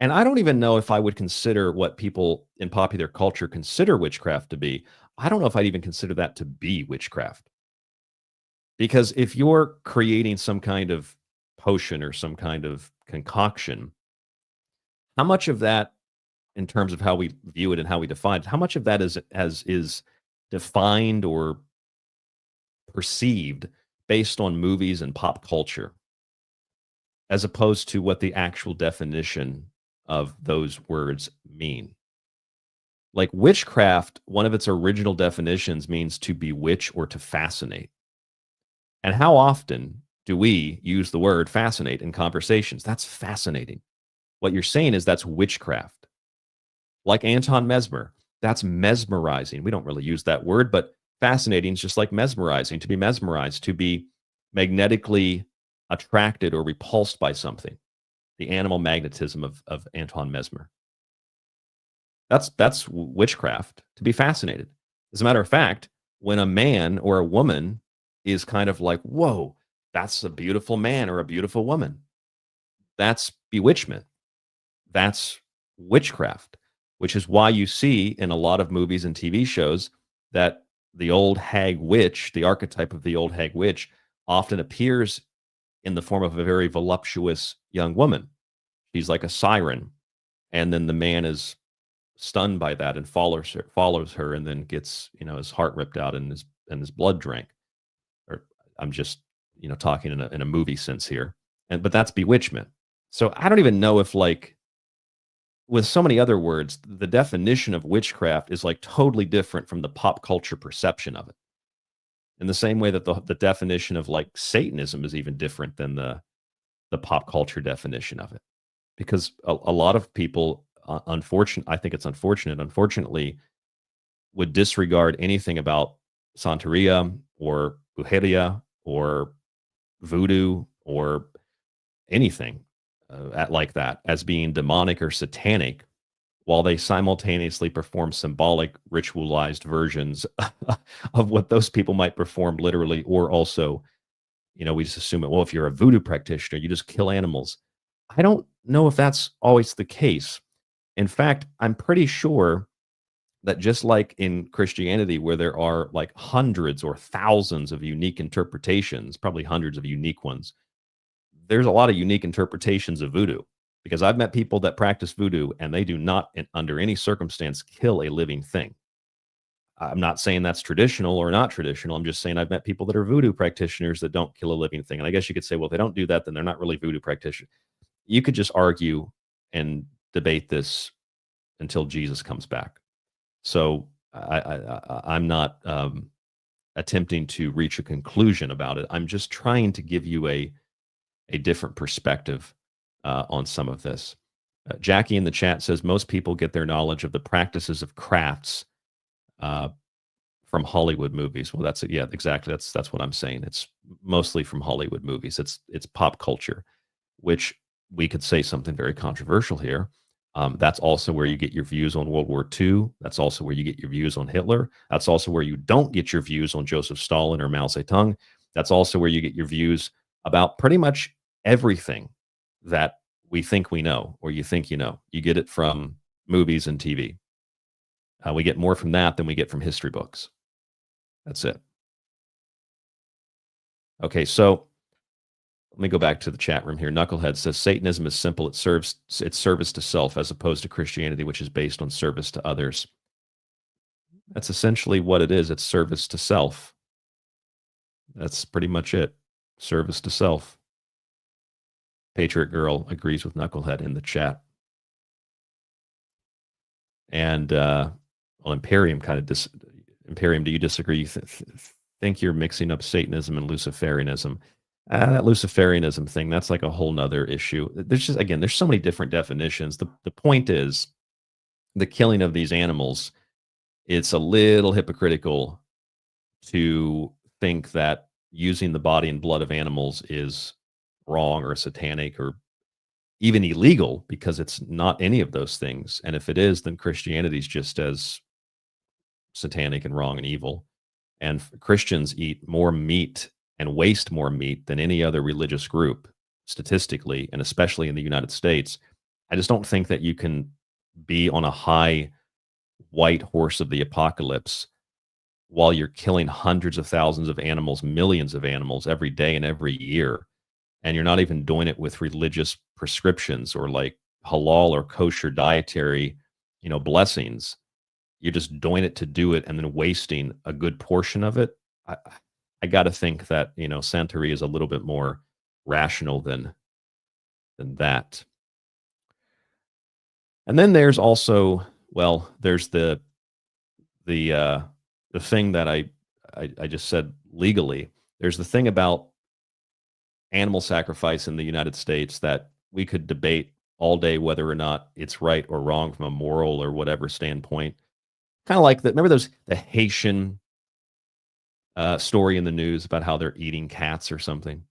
And I don't even know if I would consider what people in popular culture consider witchcraft to be. I don't know if I'd even consider that to be witchcraft. Because if you're creating some kind of potion or some kind of concoction, how much of that, in terms of how we view it and how we define it, how much of that is defined or perceived based on movies and pop culture, as opposed to what the actual definition of those words mean? Like witchcraft, one of its original definitions means to bewitch or to fascinate. And how often do we use the word fascinate in conversations? That's fascinating. What you're saying is that's witchcraft. Like Anton Mesmer, that's mesmerizing. We don't really use that word, but fascinating is just like mesmerizing, to be mesmerized, to be magnetically attracted or repulsed by something. The animal magnetism of Anton Mesmer. That's witchcraft, to be fascinated. As a matter of fact, when a man or a woman is kind of like, whoa, that's a beautiful man or a beautiful woman, that's bewitchment. That's witchcraft, which is why you see in a lot of movies and TV shows that the old hag witch, the archetype of the old hag witch, often appears in the form of a very voluptuous young woman. She's like a siren, and then the man is stunned by that and follows her, and then gets, his heart ripped out and his blood drank. Or I'm just, talking in a movie sense here, but that's bewitchment. So I don't even know if, like, with so many other words, the definition of witchcraft is like totally different from the pop culture perception of it. In the same way that the definition of like Satanism is even different than the pop culture definition of it. Because a lot of people, I think it's unfortunately, would disregard anything about Santería or Brujeria or Voodoo or anything like that as being demonic or satanic, while they simultaneously perform symbolic, ritualized versions of what those people might perform literally, or also, we just assume it, well, if you're a voodoo practitioner, you just kill animals. I don't know if that's always the case. In fact, I'm pretty sure that just like in Christianity, where there are like hundreds or thousands of unique interpretations, probably hundreds of unique ones, there's a lot of unique interpretations of voodoo, because I've met people that practice voodoo and they do not, under any circumstance, kill a living thing. I'm not saying that's traditional or not traditional. I'm just saying I've met people that are voodoo practitioners that don't kill a living thing. And I guess you could say, well, if they don't do that, then they're not really voodoo practitioners. You could just argue and debate this until Jesus comes back. So I'm not attempting to reach a conclusion about it. I'm just trying to give you a different perspective on some of this. Jackie in the chat says most people get their knowledge of the practices of crafts from Hollywood movies. Well, that's it. Yeah, exactly. That's what I'm saying. It's mostly from Hollywood movies. It's pop culture, which we could say something very controversial here. That's also where you get your views on World War II. That's also where you get your views on Hitler. That's also where you don't get your views on Joseph Stalin or Mao Zedong. That's also where you get your views about pretty much everything that we think we know, or you think you know. You get it from movies and TV. We get more from that than we get from history books. That's it. Okay, so let me go back to the chat room here. Knucklehead says Satanism is simple. It serves its service to self, as opposed to Christianity, which is based on service to others. That's essentially what it is. It's service to self. That's pretty much it. Service to self. Patriot Girl agrees with Knucklehead in the chat. And Imperium Imperium, do you disagree? You think you're mixing up Satanism and Luciferianism? That Luciferianism thing, that's like a whole nother issue. There's just, again, there's so many different definitions. The point is, the killing of these animals, it's a little hypocritical to think that using the body and blood of animals is wrong or satanic or even illegal, because it's not any of those things. And if it is, then Christianity is just as satanic and wrong and evil. And Christians eat more meat and waste more meat than any other religious group, statistically, and especially in the United States. I just don't think that you can be on a high white horse of the apocalypse while you're killing hundreds of thousands of animals, millions of animals every day and every year. And you're not even doing it with religious prescriptions or like halal or kosher dietary, blessings. You're just doing it to do it and then wasting a good portion of it. I got to think that, Santería is a little bit more rational than that. And then there's also, there's the thing that I just said legally. There's the thing about animal sacrifice in the United States that we could debate all day whether or not it's right or wrong from a moral or whatever standpoint. Kind of like that. Remember the Haitian story in the news about how they're eating cats or something?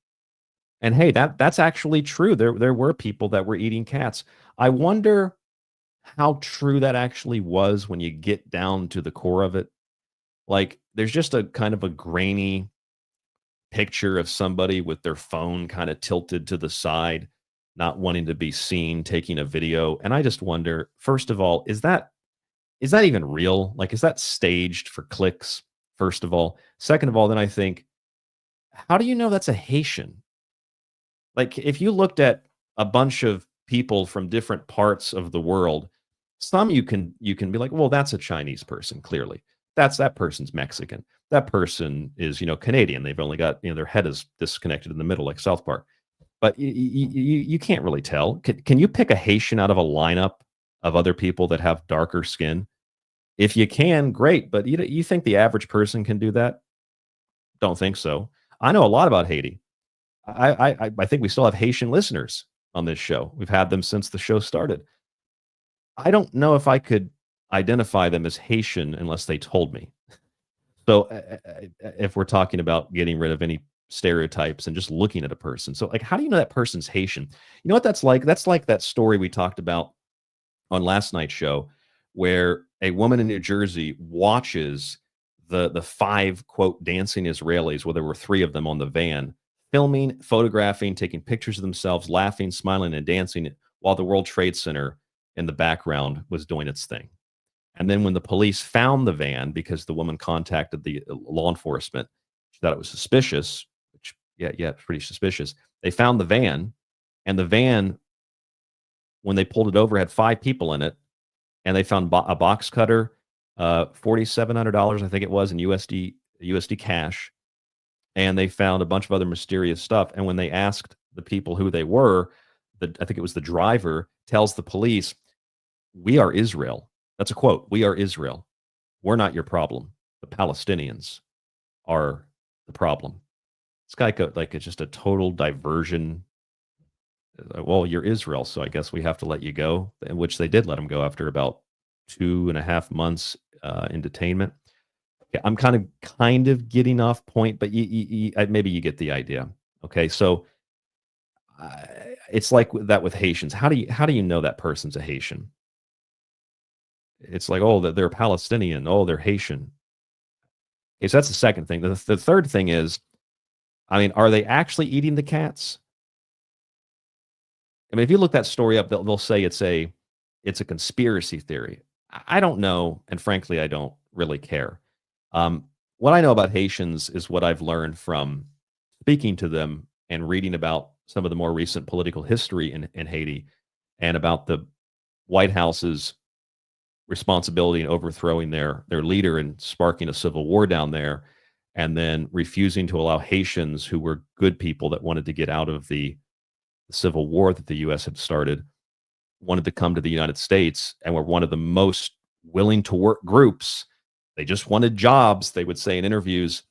And hey, that's actually true. There were people that were eating cats. I wonder how true that actually was when you get down to the core of it. Like, there's just a kind of a grainy picture of somebody with their phone kind of tilted to the side, not wanting to be seen, taking a video. And I just wonder, first of all, is that even real? Like, is that staged for clicks, first of all? Second of all, then I think, how do you know that's a Haitian? Like, if you looked at a bunch of people from different parts of the world, some you can be like, well, that's a Chinese person, clearly. That person's Mexican. That person is, Canadian. They've only got, their head is disconnected in the middle, like South Park. But you can't really tell. Can you pick a Haitian out of a lineup of other people that have darker skin? If you can, great. But you think the average person can do that? Don't think so. I know a lot about Haiti. I think we still have Haitian listeners on this show. We've had them since the show started. I don't know if I could identify them as Haitian unless they told me. So if we're talking about getting rid of any stereotypes and just looking at a person. So like, how do you know that person's Haitian? You know what that's like? That's like that story we talked about on last night's show, where a woman in New Jersey watches the 5, quote, dancing Israelis, where there were 3 of them on the van, filming, photographing, taking pictures of themselves, laughing, smiling, and dancing while the World Trade Center in the background was doing its thing. And then when the police found the van, because the woman contacted the law enforcement, she thought it was suspicious, which, yeah, pretty suspicious. They found the van, and the van, when they pulled it over, had 5 people in it, and they found a box cutter, $4,700, I think it was, in USD cash, and they found a bunch of other mysterious stuff. And when they asked the people who they were, I think it was the driver, tells the police, "We are Israel." That's a quote. "We are Israel. We're not your problem. The Palestinians are the problem." It's like it's just a total diversion. Well, you're Israel, so I guess we have to let you go, in which they did let him go after about 2.5 months in detainment. Okay, I'm kind of getting off point, but maybe you get the idea. Okay, so it's like that with Haitians. How do you know that person's a Haitian? It's like, oh, they're Palestinian. Oh, they're Haitian. Okay, so that's the second thing. The third thing is, I mean, are they actually eating the cats? I mean, if you look that story up, they'll say it's a conspiracy theory. I don't know, and frankly, I don't really care. What I know about Haitians is what I've learned from speaking to them and reading about some of the more recent political history in Haiti, and about the White House's responsibility in overthrowing their leader and sparking a civil war down there, and then refusing to allow Haitians, who were good people that wanted to get out of the civil war that the U.S. had started, wanted to come to the United States, and were one of the most willing to work groups. They just wanted jobs, they would say in interviews.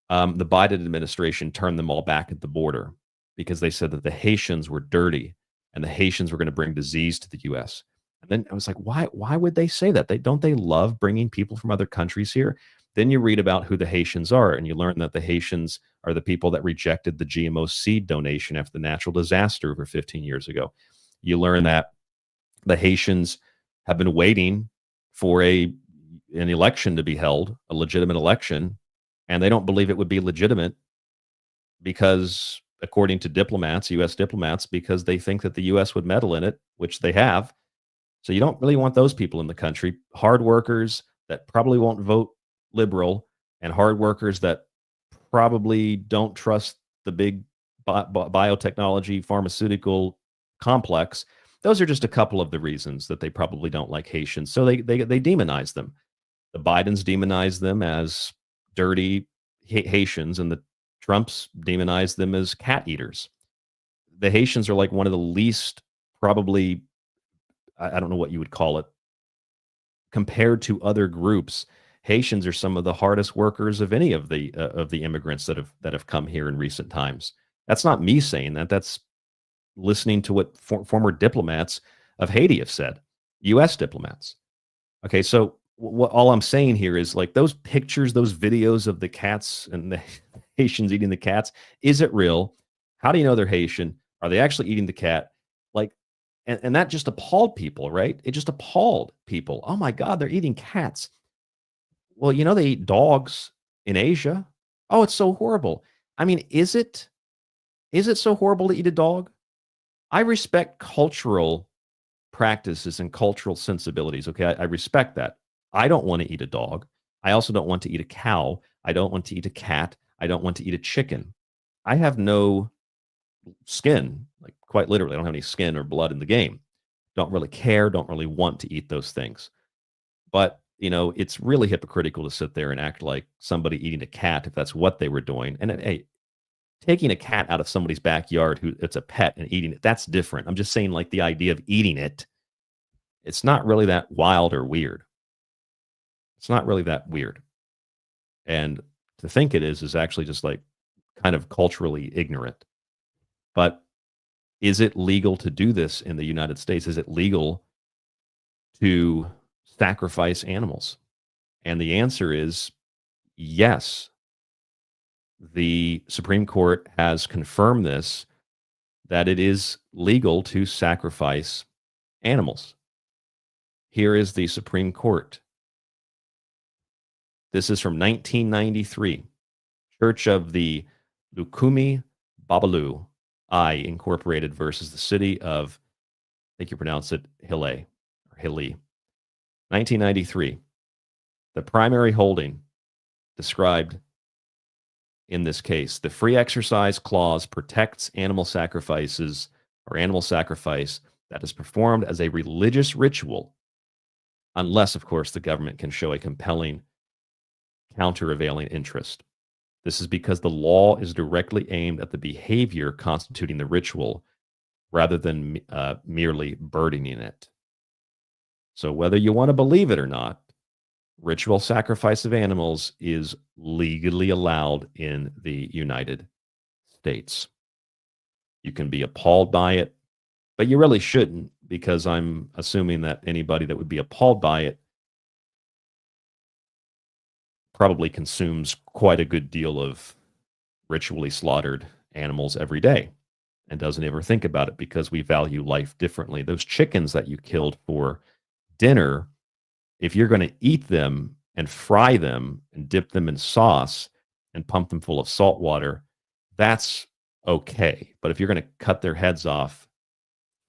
The Biden administration turned them all back at the border because they said that the Haitians were dirty and the Haitians were going to bring disease to the U.S. And then I was like, why would they say that? Don't they love bringing people from other countries here? Then you read about who the Haitians are, and you learn that the Haitians are the people that rejected the GMO seed donation after the natural disaster over 15 years ago. You learn that the Haitians have been waiting for an election to be held, a legitimate election, and they don't believe it would be legitimate because, according to diplomats, U.S. diplomats, because they think that the U.S. would meddle in it, which they have. So you don't really want those people in the country. Hard workers that probably won't vote liberal, and hard workers that probably don't trust the big biotechnology pharmaceutical complex. Those are just a couple of the reasons that they probably don't like Haitians. So they demonize them. The Bidens demonize them as dirty Haitians, and the Trumps demonize them as cat eaters. The Haitians are like one of the least, probably, I don't know what you would call it, compared to other groups. Haitians are some of the hardest workers of any of the immigrants that have come here in recent times. That's not me saying that. That's listening to what former diplomats of Haiti have said, US diplomats. Okay, so all I'm saying here is like those pictures, those videos of the cats and the Haitians eating the cats, is it real? How do you know they're Haitian? Are they actually eating the cat? Like, and that just appalled people, right? It just appalled people. Oh my God, they're eating cats. Well, you know, they eat dogs in Asia. Oh, it's so horrible. I mean, is it so horrible to eat a dog? I respect cultural practices and cultural sensibilities. Okay, I respect that. I don't want to eat a dog. I also don't want to eat a cow. I don't want to eat a cat. I don't want to eat a chicken. I have no skin, like quite literally. I don't have any skin or blood in the game. Don't really care. Don't really want to eat those things. But, you know, it's really hypocritical to sit there and act like somebody eating a cat if that's what they were doing. And hey, taking a cat out of somebody's backyard who it's a pet and eating it, that's different. I'm just saying, like, the idea of eating it, it's not really that wild or weird. It's not really that weird. And to think it is actually just like kind of culturally ignorant. But is it legal to do this in the United States? Is it legal to sacrifice animals? And the answer is yes. The Supreme Court has confirmed this, that it is legal to sacrifice animals. Here is the Supreme Court. This is from 1993. Church of the Lukumi Babalu Aye Incorporated versus the city of, I think you pronounce it Hialeah or Hialeah. 1993. The primary holding described in this case, the free exercise clause protects animal sacrifices or animal sacrifice that is performed as a religious ritual, unless, of course, the government can show a compelling countervailing interest. This is because the law is directly aimed at the behavior constituting the ritual rather than merely burdening it. So whether you want to believe it or not, ritual sacrifice of animals is legally allowed in the United States. You can be appalled by it, but you really shouldn't, because I'm assuming that anybody that would be appalled by it probably consumes quite a good deal of ritually slaughtered animals every day and doesn't ever think about it, because we value life differently. Those chickens that you killed for dinner, if you're going to eat them and fry them and dip them in sauce and pump them full of salt water, that's okay. But if you're going to cut their heads off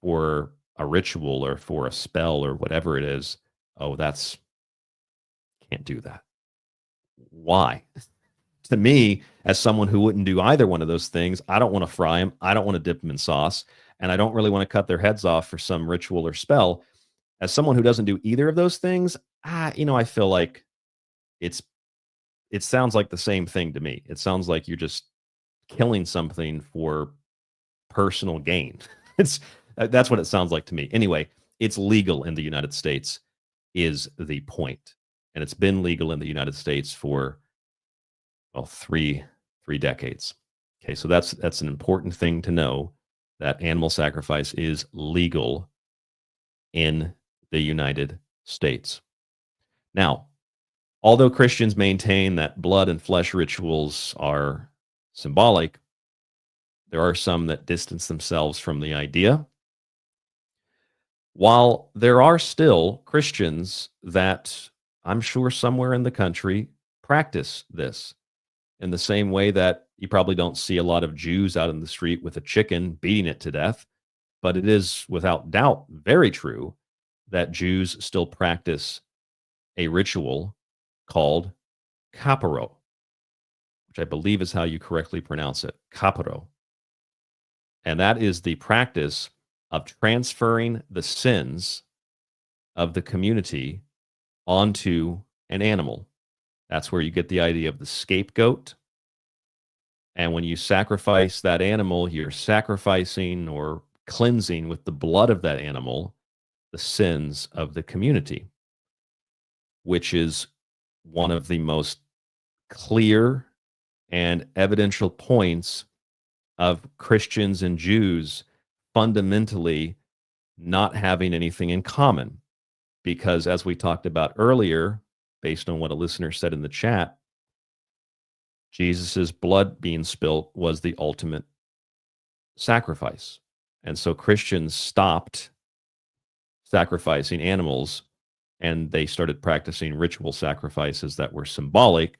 for a ritual or for a spell or whatever it is, can't do that. Why? To me, as someone who wouldn't do either one of those things, I don't want to fry them. I don't want to dip them in sauce. And I don't really want to cut their heads off for some ritual or spell. As someone who doesn't do either of those things, I feel like it sounds like the same thing to me. It sounds like you're just killing something for personal gain. That's what it sounds like to me. Anyway, it's legal in the United States is the point. And it's been legal in the United States for, well, three decades. Okay, so that's an important thing to know, that animal sacrifice is legal in the United States. Now, although Christians maintain that blood and flesh rituals are symbolic, there are some that distance themselves from the idea. While there are still Christians that, I'm sure somewhere in the country, practice this in the same way that you probably don't see a lot of Jews out in the street with a chicken beating it to death, but it is without doubt very true that Jews still practice a ritual called kaparo, which I believe is how you correctly pronounce it, kaparo. And that is the practice of transferring the sins of the community onto an animal. That's where you get the idea of the scapegoat. And when you sacrifice that animal, you're sacrificing or cleansing with the blood of that animal the sins of the community, which is one of the most clear and evidential points of Christians and Jews fundamentally not having anything in common. Because as we talked about earlier, based on what a listener said in the chat, Jesus's blood being spilt was the ultimate sacrifice. And so Christians stopped sacrificing animals and they started practicing ritual sacrifices that were symbolic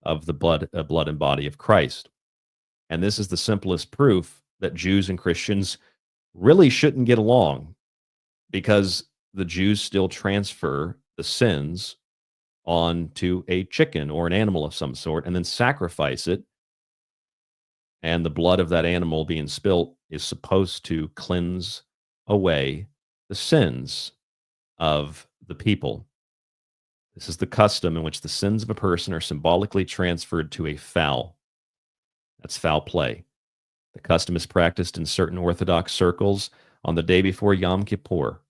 of the blood and body of Christ. And this is the simplest proof that Jews and Christians really shouldn't get along, because the Jews still transfer the sins onto a chicken or an animal of some sort and then sacrifice it. And the blood of that animal being spilt is supposed to cleanse away the sins of the people. This is the custom in which the sins of a person are symbolically transferred to a fowl. That's foul play. The custom is practiced in certain Orthodox circles on the day before Yom Kippur.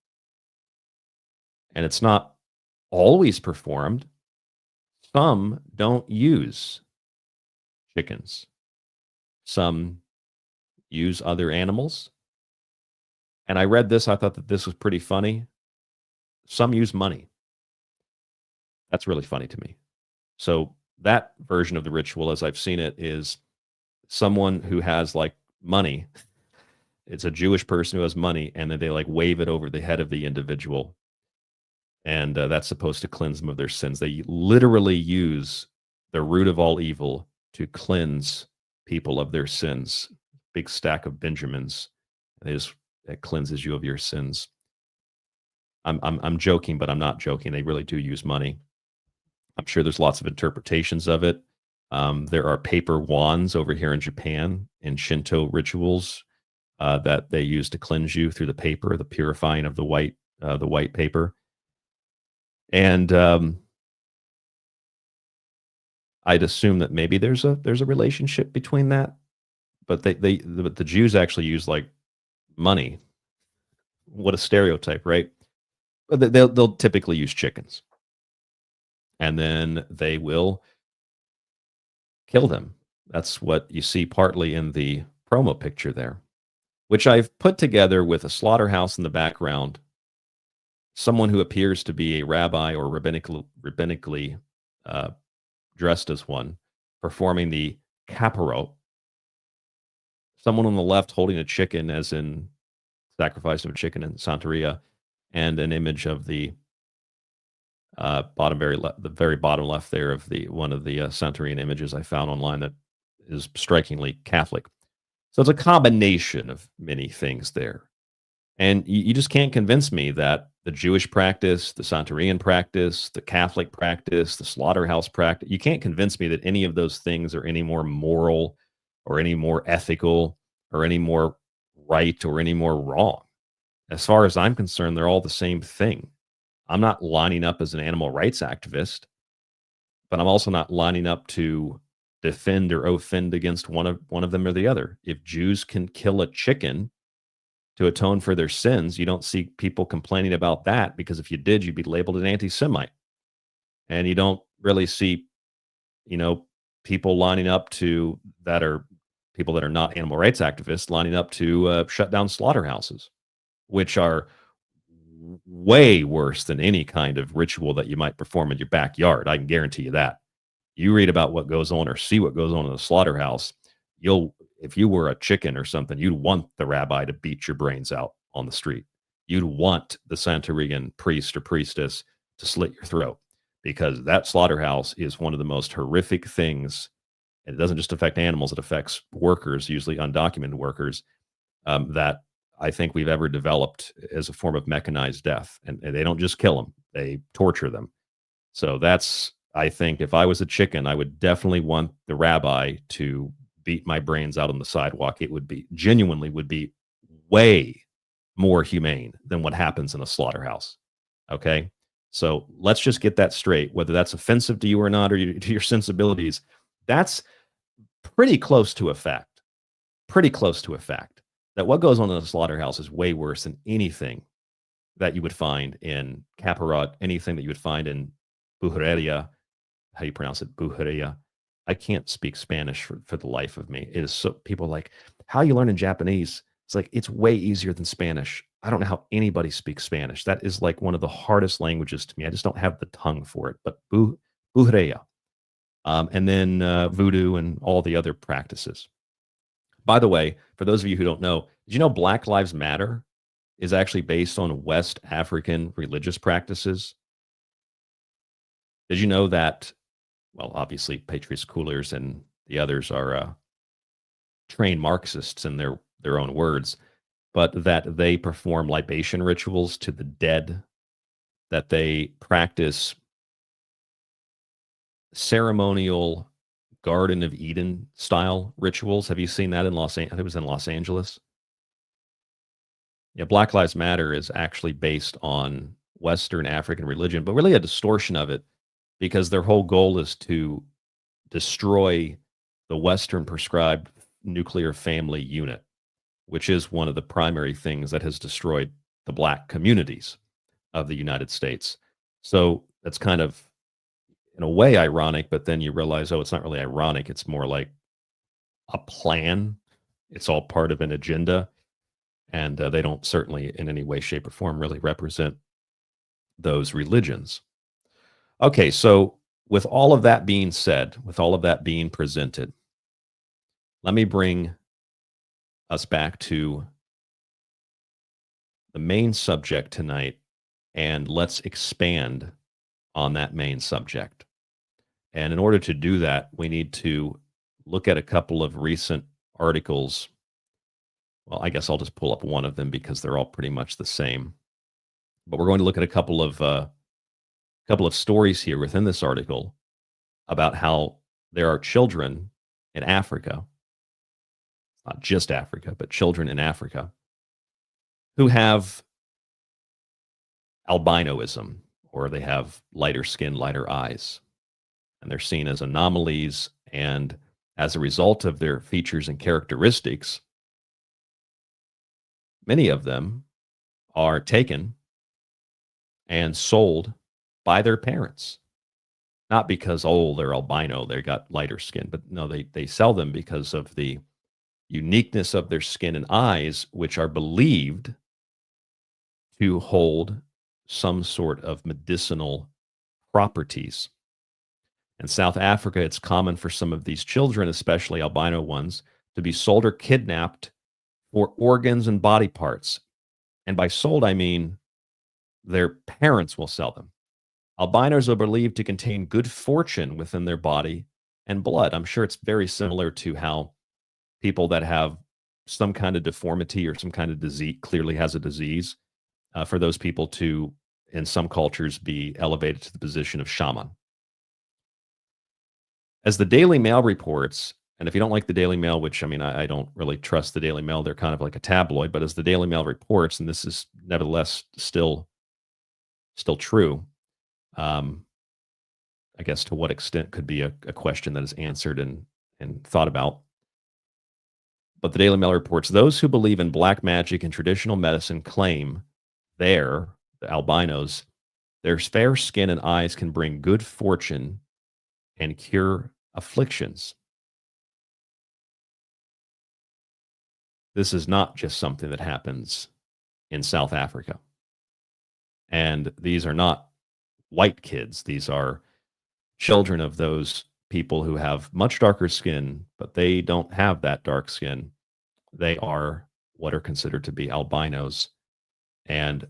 And it's not always performed. Some don't use chickens. Some use other animals. And I read this, I thought that this was pretty funny. Some use money. That's really funny to me. So that version of the ritual, as I've seen it, is someone who has like money. It's a Jewish person who has money, and then they like wave it over the head of the individual. And that's supposed to cleanse them of their sins. They literally use the root of all evil to cleanse people of their sins. Big stack of Benjamins. It cleanses you of your sins. I'm joking, but I'm not joking. They really do use money. I'm sure there's lots of interpretations of it. There are paper wands over here in Japan in Shinto rituals that they use to cleanse you through the paper, the purifying of the white paper. And I'd assume that maybe there's a relationship between that, but the Jews actually use like money. What a stereotype, right? But they'll typically use chickens, and then they will kill them. That's what you see partly in the promo picture there, which I've put together with a slaughterhouse in the background, someone who appears to be a rabbi or rabbinically dressed as one, performing the caparot, someone on the left holding a chicken, as in sacrifice of a chicken in Santería, and an image of the very bottom left there of one of the Santerian images I found online that is strikingly Catholic. So it's a combination of many things there. And you just can't convince me that the Jewish practice, the Santerian practice, the Catholic practice, the slaughterhouse practice, you can't convince me that any of those things are any more moral or any more ethical or any more right or any more wrong. As far as I'm concerned, they're all the same thing. I'm not lining up as an animal rights activist, but I'm also not lining up to defend or offend against one of them or the other. If Jews can kill a chicken to atone for their sins, you don't see people complaining about that, because if you did, you'd be labeled an anti-Semite. And you don't really see, people lining up to that are people that are not animal rights activists lining up to shut down slaughterhouses, which are way worse than any kind of ritual that you might perform in your backyard. I can guarantee you that. You read about what goes on or see what goes on in a slaughterhouse, if you were a chicken or something, you'd want the rabbi to beat your brains out on the street. You'd want the Santerian priest or priestess to slit your throat, because that slaughterhouse is one of the most horrific things. And it doesn't just affect animals, it affects workers, usually undocumented workers, that I think we've ever developed as a form of mechanized death. And they don't just kill them, they torture them. So I think if I was a chicken, I would definitely want the rabbi to beat my brains out on the sidewalk. It would be way more humane than what happens in a slaughterhouse. Okay. So let's just get that straight, whether that's offensive to you or not, or to your sensibilities. That's pretty close to a fact that what goes on in a slaughterhouse is way worse than anything that you would find in caparot, anything that you would find in brujeria. How you pronounce it? Brujeria. I can't speak Spanish for the life of me. It is so, people are like, how are you learning Japanese? It's like, it's way easier than Spanish. I don't know how anybody speaks Spanish. That is like one of the hardest languages to me. I just don't have the tongue for it. But Brujeria, and then Voodoo and all the other practices. By the way, for those of you who don't know, did you know Black Lives Matter is actually based on West African religious practices? Did you know that? Well, obviously, Patrice Coolers and the others are trained Marxists in their own words, but that they perform libation rituals to the dead, that they practice ceremonial Garden of Eden style rituals. Have you seen that in Los Angeles? I think it was in Los Angeles. Yeah, Black Lives Matter is actually based on Western African religion, but really a distortion of it, because their whole goal is to destroy the Western prescribed nuclear family unit, which is one of the primary things that has destroyed the Black communities of the United States. So that's kind of, in a way, ironic, but then you realize, oh, it's not really ironic. It's more like a plan. It's all part of an agenda. And they don't certainly in any way, shape, or form really represent those religions. Okay, so with all of that being said, with all of that being presented, let me bring us back to the main subject tonight, and let's expand on that main subject. And in order to do that, we need to look at a couple of recent articles. Well, I guess I'll just pull up one of them because they're all pretty much the same. But we're going to look at a couple of stories here within this article about how there are children in Africa, not just Africa, but children in Africa, who have albinoism, or they have lighter skin, lighter eyes, and they're seen as anomalies. And as a result of their features and characteristics, many of them are taken and sold by their parents. Not because, oh, they're albino, they got lighter skin, but no, they sell them because of the uniqueness of their skin and eyes, which are believed to hold some sort of medicinal properties. In South Africa, it's common for some of these children, especially albino ones, to be sold or kidnapped for organs and body parts. And by sold, I mean their parents will sell them. Albinos are believed to contain good fortune within their body and blood. I'm sure it's very similar to how people that have some kind of deformity or some kind of disease, clearly has a disease, for those people to, in some cultures, be elevated to the position of shaman. As the Daily Mail reports, and if you don't like the Daily Mail, which, I mean, I don't really trust the Daily Mail, they're kind of like a tabloid, but as the Daily Mail reports, and this is nevertheless still true, I guess to what extent could be a question that is answered and thought about. But the Daily Mail reports, those who believe in black magic and traditional medicine claim the albinos, their fair skin and eyes can bring good fortune and cure afflictions. This is not just something that happens in South Africa. And these are not white kids. These are children of those people who have much darker skin, but they don't have that dark skin. They are what are considered to be albinos. And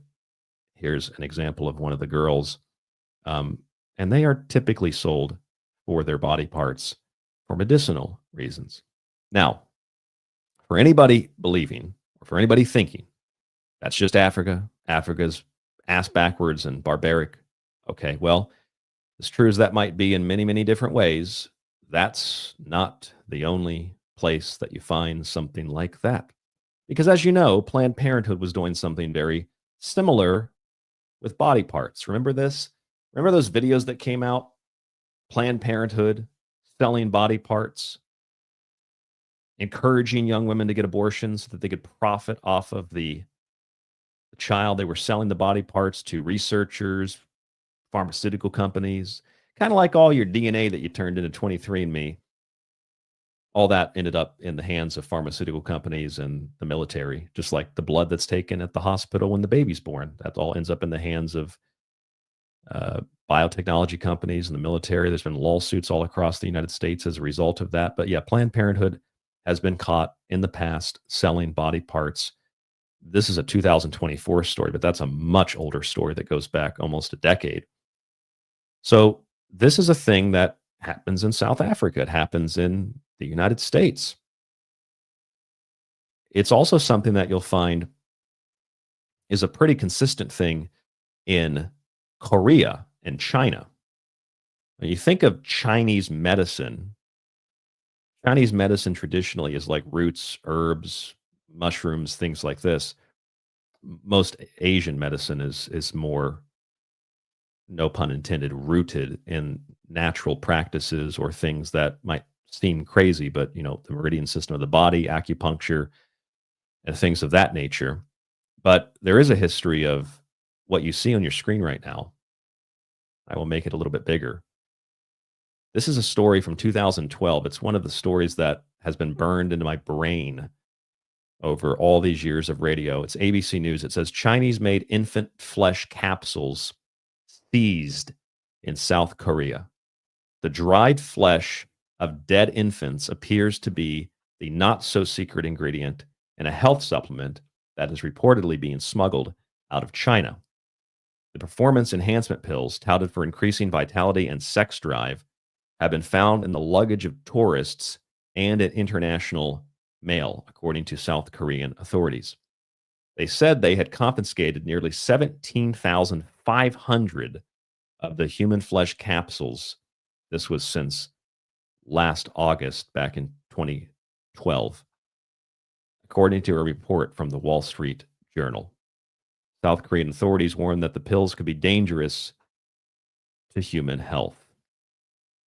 here's an example of one of the girls. And they are typically sold for their body parts for medicinal reasons. Now, for anybody believing, or for anybody thinking, that's just Africa, Africa's ass backwards and barbaric. Okay, well, as true as that might be in many, many different ways, that's not the only place that you find something like that. Because as you know, Planned Parenthood was doing something very similar with body parts. Remember this? Remember those videos that came out? Planned Parenthood selling body parts, encouraging young women to get abortions so that they could profit off of the child. They were selling the body parts to researchers, pharmaceutical companies, kind of like all your DNA that you turned into 23andMe. all that ended up in the hands of pharmaceutical companies and the military, just like the blood that's taken at the hospital when the baby's born. That all ends up in the hands of biotechnology companies and the military. There's been lawsuits all across the United States as a result of that. But yeah, Planned Parenthood has been caught in the past selling body parts. This is a 2024 story, but that's a much older story that goes back almost a decade. So this is a thing that happens in South Africa. It happens in the United States. It's also something that you'll find is a pretty consistent thing in Korea and China. When you think of Chinese medicine traditionally is like roots, herbs, mushrooms, things like this. Most Asian medicine is more, no pun intended, rooted in natural practices or things that might seem crazy, but the meridian system of the body, acupuncture, and things of that nature. But there is a history of what you see on your screen right now. I will make it a little bit bigger. This is a story from 2012. It's one of the stories that has been burned into my brain over all these years of radio. It's ABC News. It says Chinese-made infant flesh capsules seized in South Korea. The dried flesh of dead infants appears to be the not-so-secret ingredient in a health supplement that is reportedly being smuggled out of China. The performance enhancement pills, touted for increasing vitality and sex drive, have been found in the luggage of tourists and in international mail, according to South Korean authorities. They said they had confiscated nearly 17,500 of the human flesh capsules. This was since last August, back in 2012, according to a report from the Wall Street Journal. South Korean authorities warned that the pills could be dangerous to human health.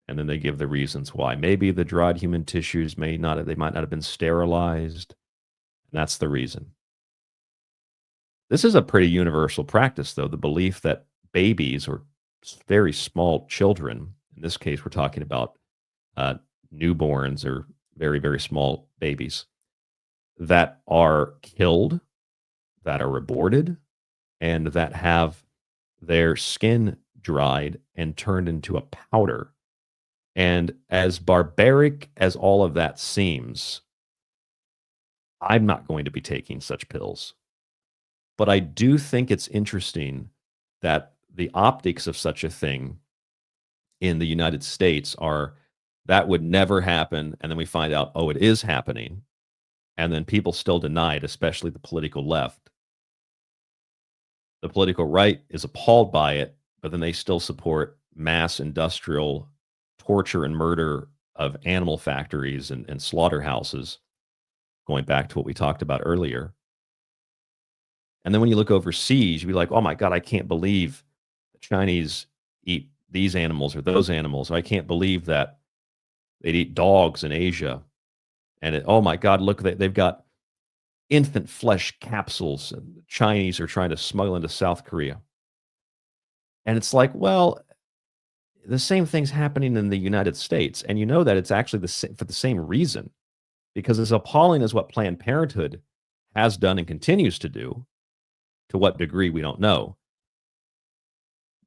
And then they give the reasons why. Maybe the dried human tissues might not have been sterilized. And that's the reason. This is a pretty universal practice, though, the belief that babies or very small children, in this case, we're talking about newborns or very, very small babies, that are killed, that are aborted, and that have their skin dried and turned into a powder. And as barbaric as all of that seems, I'm not going to be taking such pills. But I do think it's interesting that the optics of such a thing in the United States are that would never happen. And then we find out, oh, it is happening. And then people still deny it, especially the political left. The political right is appalled by it, but then they still support mass industrial torture and murder of animal factories and slaughterhouses, going back to what we talked about earlier. And then when you look overseas, you'd be like, oh my God, I can't believe the Chinese eat these animals or those animals. Or I can't believe that they'd eat dogs in Asia. And oh my God, look, they've got infant flesh capsules and the Chinese are trying to smuggle into South Korea. And it's like, well, the same thing's happening in the United States. And you know that it's actually for the same reason, because as appalling as what Planned Parenthood has done and continues to do, to what degree we don't know.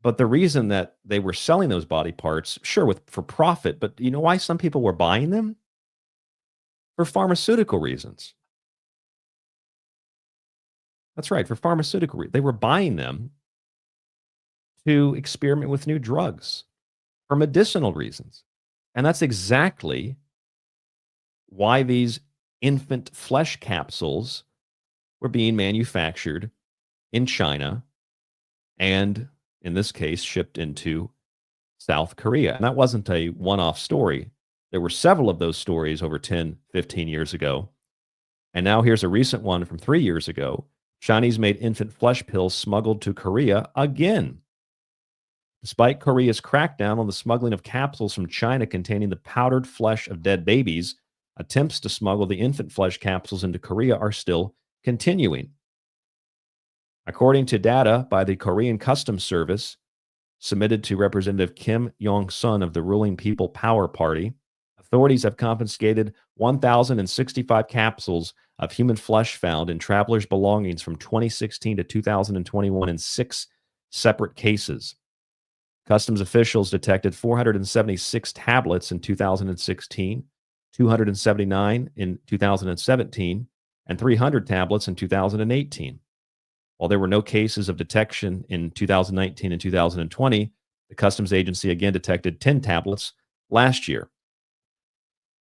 But the reason that they were selling those body parts, sure, for profit, but you know why some people were buying them? For pharmaceutical reasons. That's right, for pharmaceutical reasons. They were buying them to experiment with new drugs for medicinal reasons. And that's exactly why these infant flesh capsules were being manufactured in China and, in this case, shipped into South Korea. And that wasn't a one-off story. There were several of those stories over 10, 15 years ago. And now here's a recent one from 3 years ago. Chinese-made infant flesh pills smuggled to Korea again. Despite Korea's crackdown on the smuggling of capsules from China containing the powdered flesh of dead babies, attempts to smuggle the infant flesh capsules into Korea are still continuing. According to data by the Korean Customs Service, submitted to Representative Kim Yong-sun of the ruling People Power Party, a Authorities have confiscated 1,065 capsules of human flesh found in travelers' belongings from 2016 to 2021 in 6 separate cases. Customs officials detected 476 tablets in 2016, 279 in 2017, and 300 tablets in 2018. While there were no cases of detection in 2019 and 2020, the Customs Agency again detected 10 tablets last year.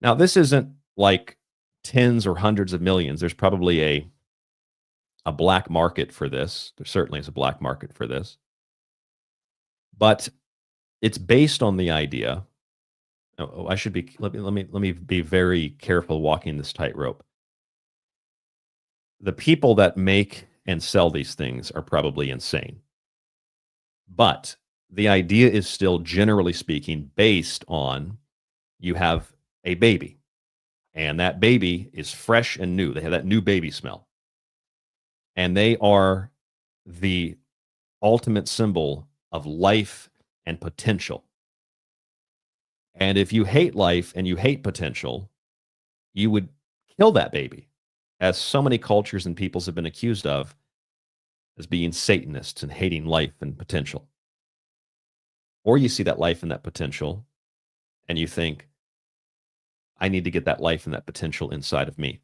Now, this isn't like tens or hundreds of millions. There's probably a black market for this. There certainly is a black market for this. But it's based on the idea. I should be. Let me be very careful walking this tightrope. The people that make and sell these things are probably insane. But the idea is still, generally speaking, based on you have a baby, and that baby is fresh and new. They have that new baby smell, and they are the ultimate symbol of life and potential. And if you hate life and you hate potential, you would kill that baby, as so many cultures and peoples have been accused of, as being Satanists and hating life and potential. Or you see that life and that potential, and you think, I need to get that life and that potential inside of me.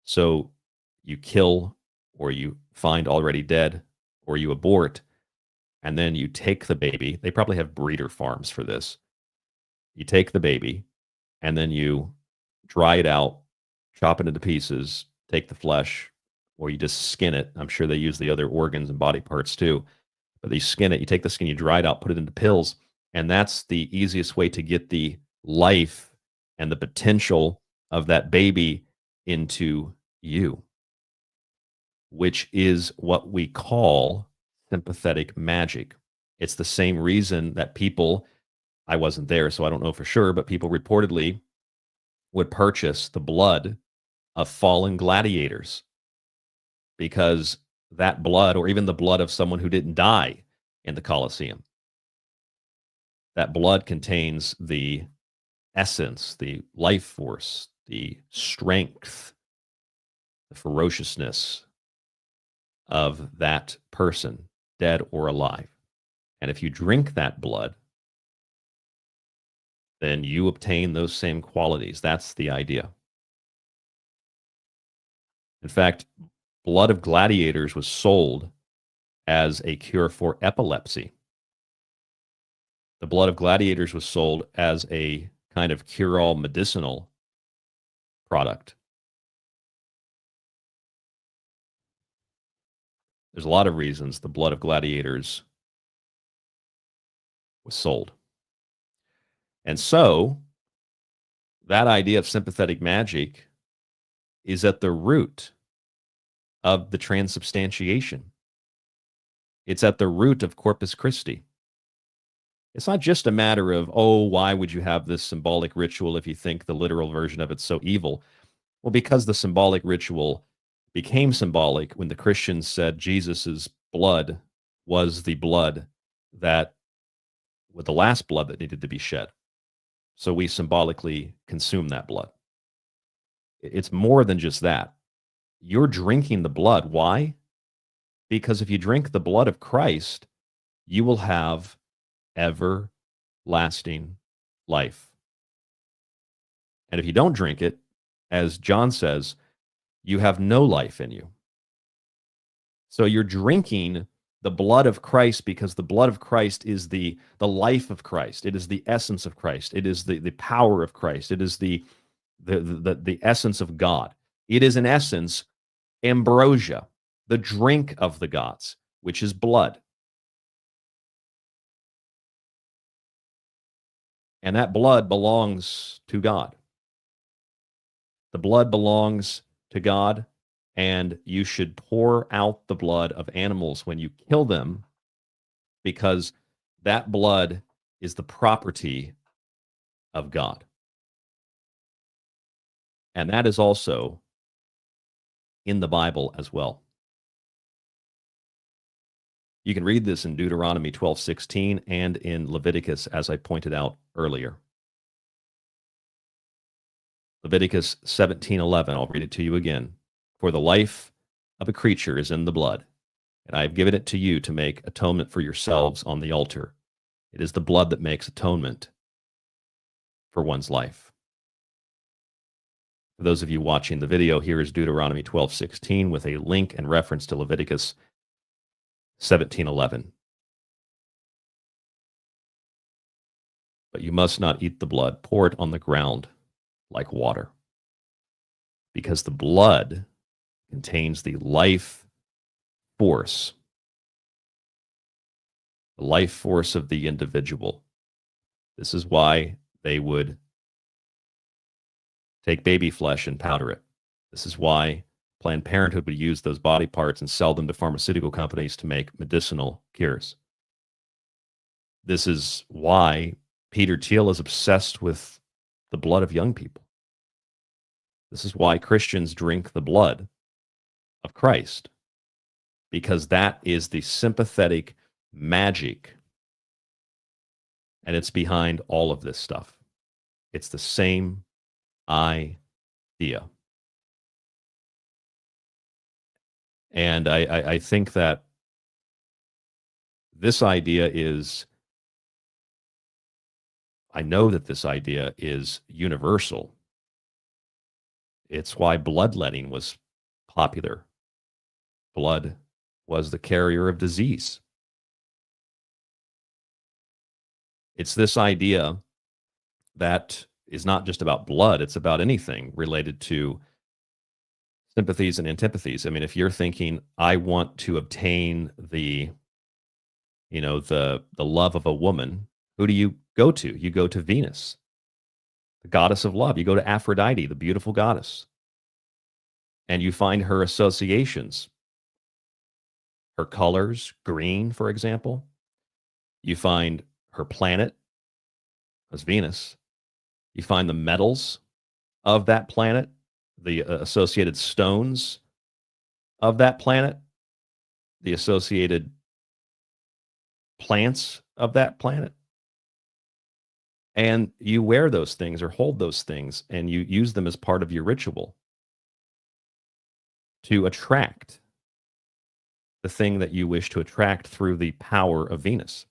So you kill, or you find already dead, or you abort, and then you take the baby. They probably have breeder farms for this. You take the baby, and then you dry it out, chop it into pieces, take the flesh, or you just skin it. I'm sure they use the other organs and body parts too. But you skin it, you take the skin, you dry it out, put it into pills, and that's the easiest way to get the life and the potential of that baby into you, which is what we call sympathetic magic. It's the same reason that people, I wasn't there, so I don't know for sure, but people reportedly would purchase the blood of fallen gladiators, because that blood, or even the blood of someone who didn't die in the Colosseum, that blood contains the essence, the life force, the strength, the ferociousness of that person, dead or alive. And if you drink that blood, then you obtain those same qualities. That's the idea. In fact, blood of gladiators was sold as a cure for epilepsy. The blood of gladiators was sold as a kind of cure-all medicinal product. There's a lot of reasons the blood of gladiators was sold. And so, that idea of sympathetic magic is at the root of the transubstantiation. It's at the root of Corpus Christi. It's not just a matter of, oh, why would you have this symbolic ritual if you think the literal version of it's so evil? Well, because the symbolic ritual became symbolic when the Christians said Jesus's blood was the blood that, with the last blood that needed to be shed. So we symbolically consume that blood. It's more than just that. You're drinking the blood. Why? Because if you drink the blood of Christ, you will have everlasting life. And if you don't drink it, as John says, you have no life in you. So you're drinking the blood of Christ because the blood of Christ is the life of Christ. It is the essence of Christ. It is the power of Christ. It is the essence of God. It is, in essence, ambrosia, the drink of the gods, which is blood. And that blood belongs to God. The blood belongs to God, and you should pour out the blood of animals when you kill them, because that blood is the property of God. And that is also in the Bible as well. You can read this in Deuteronomy 12:16 and in Leviticus, as I pointed out earlier. Leviticus 17:11. I'll read it to you again. For the life of a creature is in the blood, and I have given it to you to make atonement for yourselves on the altar. It is the blood that makes atonement for one's life. For those of you watching the video, here is Deuteronomy 12:16 with a link and reference to Leviticus 17:11. But you must not eat the blood. Pour it on the ground like water, because the blood contains the life force, the life force of the individual. This is why they would take baby flesh and powder it. This is why Planned Parenthood would use those body parts and sell them to pharmaceutical companies to make medicinal cures. This is why Peter Thiel is obsessed with the blood of young people. This is why Christians drink the blood of Christ, because that is the sympathetic magic, and it's behind all of this stuff. It's the same idea. And I think that this idea is, I know that this idea is universal. It's why bloodletting was popular. Blood was the carrier of disease. It's this idea that is not just about blood, it's about anything related to sympathies and antipathies. I mean, if you're thinking, I want to obtain the love of a woman, who do you go to? You go to Venus, the goddess of love. You go to Aphrodite, the beautiful goddess, and you find her associations, her colors, green, for example. You find her planet, as Venus. You find the metals of that planet, the associated stones of that planet, the associated plants of that planet. And you wear those things or hold those things, and you use them as part of your ritual to attract the thing that you wish to attract through the power of Venus.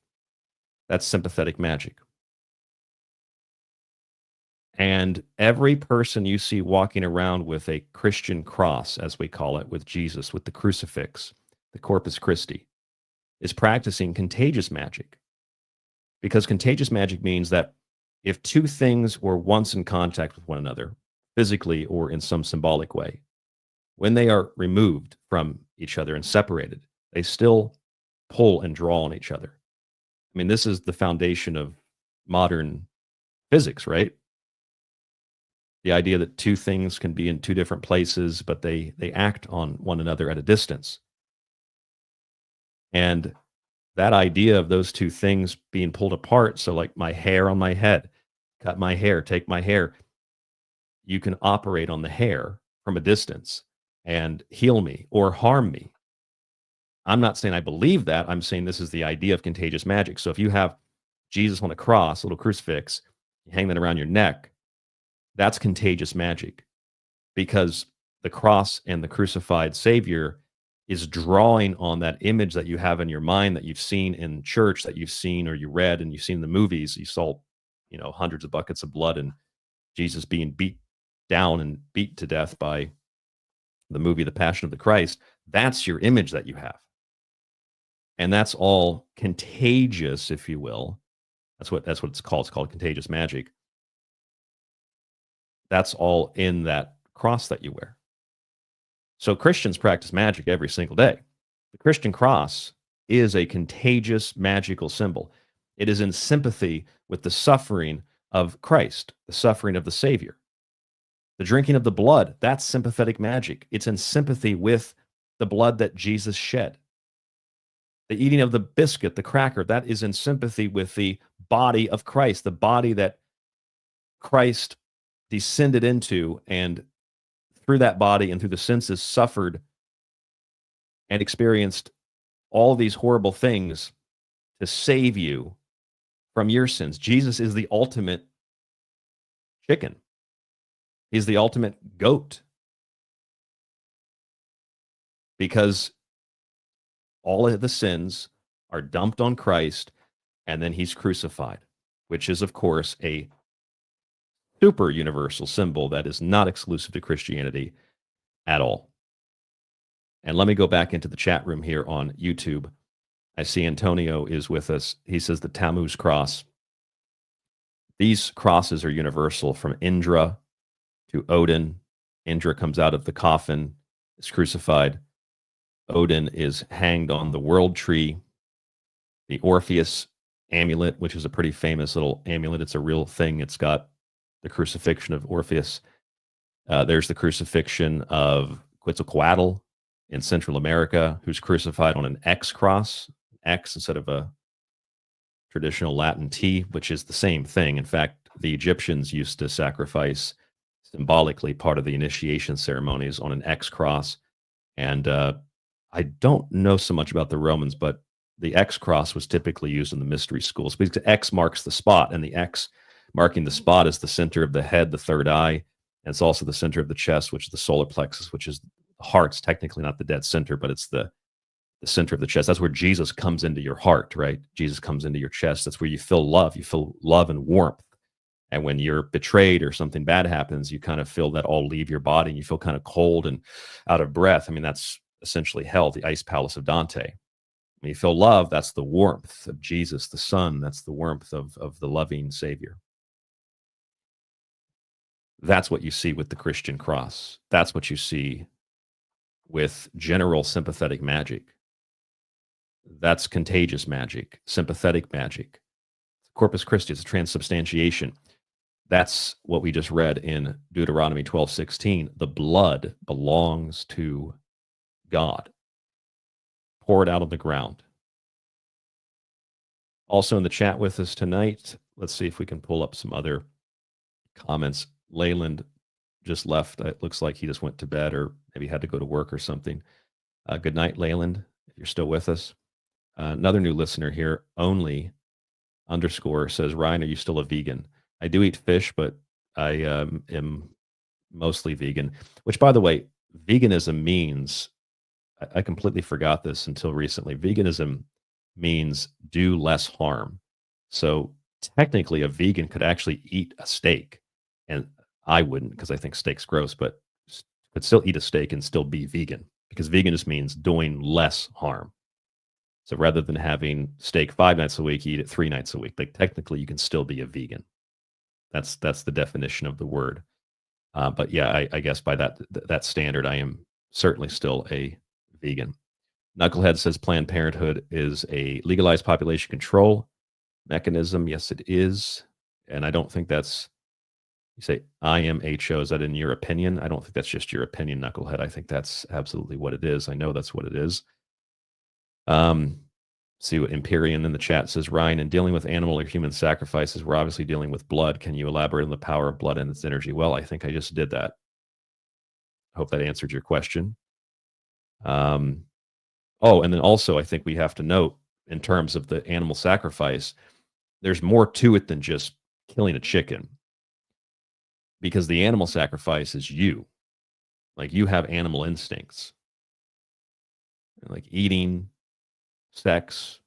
That's sympathetic magic. And every person you see walking around with a Christian cross, as we call it, with Jesus, with the crucifix, the Corpus Christi, is practicing contagious magic. Because contagious magic means that if two things were once in contact with one another, physically or in some symbolic way, when they are removed from each other and separated, they still pull and draw on each other. I mean, this is the foundation of modern physics, right? The idea that two things can be in two different places, but they act on one another at a distance. And that idea of those two things being pulled apart, so like my hair on my head, cut my hair, take my hair, you can operate on the hair from a distance and heal me or harm me. I'm not saying I believe that. I'm saying this is the idea of contagious magic. So if you have Jesus on a cross, a little crucifix, you hang that around your neck, that's contagious magic, because the cross and the crucified Savior is drawing on that image that you have in your mind, that you've seen in church, that you've seen or you read and you've seen in the movies. You saw, hundreds of buckets of blood and Jesus being beat down and beat to death by the movie The Passion of the Christ. That's your image that you have. And that's all contagious, if you will. That's what it's called. It's called contagious magic. That's all in that cross that you wear. So Christians practice magic every single day. The Christian cross is a contagious magical symbol. It is in sympathy with the suffering of Christ, the suffering of the Savior. The drinking of the blood, that's sympathetic magic. It's in sympathy with the blood that Jesus shed. The eating of the biscuit, the cracker, that is in sympathy with the body of Christ, the body that Christ descended into, and through that body and through the senses suffered and experienced all these horrible things to save you from your sins. Jesus is the ultimate chicken. He's the ultimate goat. Because all of the sins are dumped on Christ, and then he's crucified, which is, of course, a super universal symbol that is not exclusive to Christianity at all. And let me go back into the chat room here on YouTube. I see Antonio is with us. He says the Tammuz cross. These crosses are universal from Indra to Odin. Indra comes out of the coffin, is crucified. Odin is hanged on the world tree. The Orpheus amulet, which is a pretty famous little amulet. It's a real thing. It's got the crucifixion of Orpheus. There's the crucifixion of Quetzalcoatl in Central America, who's crucified on an X cross, X instead of a traditional Latin T, which is the same thing. In fact, the Egyptians used to sacrifice symbolically part of the initiation ceremonies on an X cross. And I don't know so much about the Romans, but the X cross was typically used in the mystery schools because X marks the spot, and the X marking the spot is the center of the head, the third eye, and it's also the center of the chest, which is the solar plexus, which is the heart. It's technically not the dead center, but it's the center of the chest. That's where Jesus comes into your heart, right? Jesus comes into your chest. That's where you feel love. You feel love and warmth. And when you're betrayed or something bad happens, you kind of feel that all leave your body and you feel kind of cold and out of breath. I mean, that's essentially hell, the ice palace of Dante. When you feel love, that's the warmth of Jesus, the Son. That's the warmth of the loving Savior. That's what you see with the Christian cross. That's what you see with general sympathetic magic. That's contagious magic, sympathetic magic. Corpus Christi is a transubstantiation. That's what we just read in Deuteronomy 12:16. The blood belongs to God. Pour it out on the ground. Also in the chat with us tonight, let's see if we can pull up some other comments. Leyland just left. It looks like he just went to bed or maybe had to go to work or something. Good night, Leyland, if you're still with us. Another new listener here, only _ says, Ryan, are you still a vegan? I do eat fish, but I am mostly vegan, which, by the way, veganism means, I completely forgot this until recently. Veganism means do less harm. So technically a vegan could actually eat a steak, and I wouldn't because I think steak's gross, but could still eat a steak and still be vegan, because vegan just means doing less harm. So rather than having steak 5 nights a week, you eat it 3 nights a week. Like technically you can still be a vegan. That's the definition of the word. But yeah, I guess by that standard, I am certainly still a vegan. Knucklehead says Planned Parenthood is a legalized population control mechanism. Yes, it is. And I don't think that's, you say IMHO, is that in your opinion? I don't think that's just your opinion, Knucklehead. I think that's absolutely what it is. I know that's what it is. See what Empyrean in the chat says, Ryan, in dealing with animal or human sacrifices, we're obviously dealing with blood. Can you elaborate on the power of blood and its energy? Well, I think I just did that. I hope that answered your question. Oh, and then also I think we have to note, in terms of the animal sacrifice, there's more to it than just killing a chicken, because the animal sacrifice is you. Like, you have animal instincts, like eating, sex,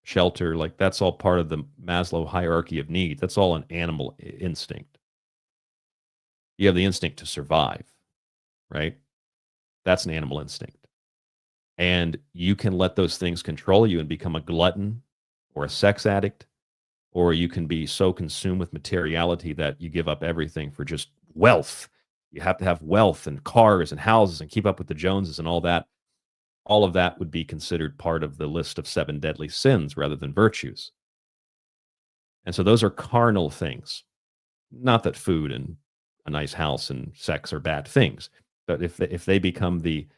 shelter, like that's all part of the Maslow hierarchy of needs. That's all an animal instinct. You have the instinct to survive, right? That's an animal instinct. And you can let those things control you and become a glutton or a sex addict, or you can be so consumed with materiality that you give up everything for just wealth. You have to have wealth and cars and houses and keep up with the Joneses and all that. All of that would be considered part of the list of 7 deadly sins rather than virtues. And so those are carnal things. Not that food and a nice house and sex are bad things, but if they become the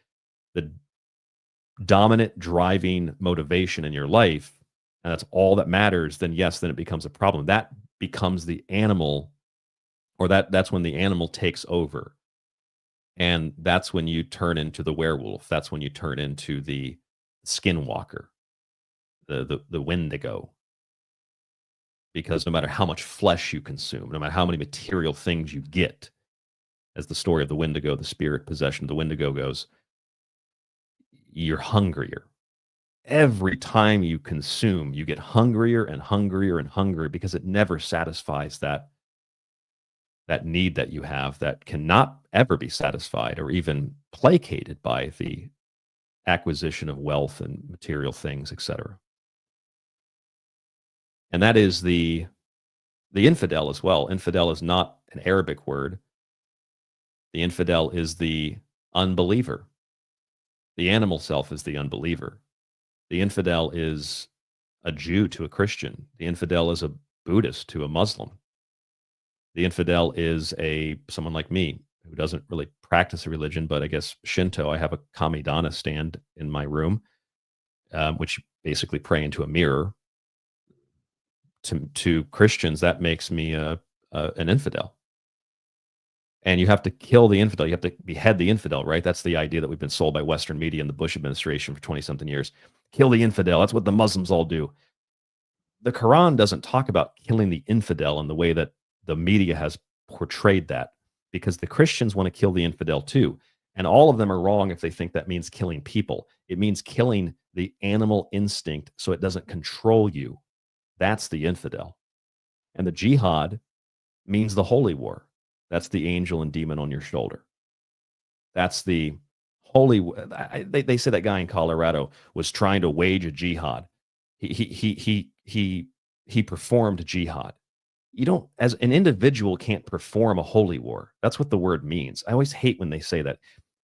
dominant driving motivation in your life, and that's all that matters, then yes, then it becomes a problem. That becomes the animal, or that's when the animal takes over. And that's when you turn into the werewolf. That's when you turn into the skinwalker, the Wendigo. Because no matter how much flesh you consume, no matter how many material things you get, as the story of the Wendigo, the spirit possession of the Wendigo goes, you're hungrier. Every time you consume, you get hungrier and hungrier and hungrier because it never satisfies that need that you have that cannot ever be satisfied or even placated by the acquisition of wealth and material things, etc. And that is the infidel as well. Infidel is not an Arabic word. The infidel is the unbeliever. The animal self is the unbeliever. The infidel is a Jew to a Christian. The infidel is a Buddhist to a Muslim. The infidel is someone like me who doesn't really practice a religion, but I guess Shinto. I have a Kamidana stand in my room, which basically pray into a mirror. To Christians, that makes me an infidel. And you have to kill the infidel. You have to behead the infidel, right? That's the idea that we've been sold by Western media and the Bush administration for 20-something years. Kill the infidel. That's what the Muslims all do. The Quran doesn't talk about killing the infidel in the way that the media has portrayed that, because the Christians want to kill the infidel too. And all of them are wrong if they think that means killing people. It means killing the animal instinct so it doesn't control you. That's the infidel. And the jihad means the holy war. That's the angel and demon on your shoulder. That's the holy. They say that guy in Colorado was trying to wage a jihad. He performed jihad. You don't, as an individual, can't perform a holy war. That's what the word means. I always hate when they say that.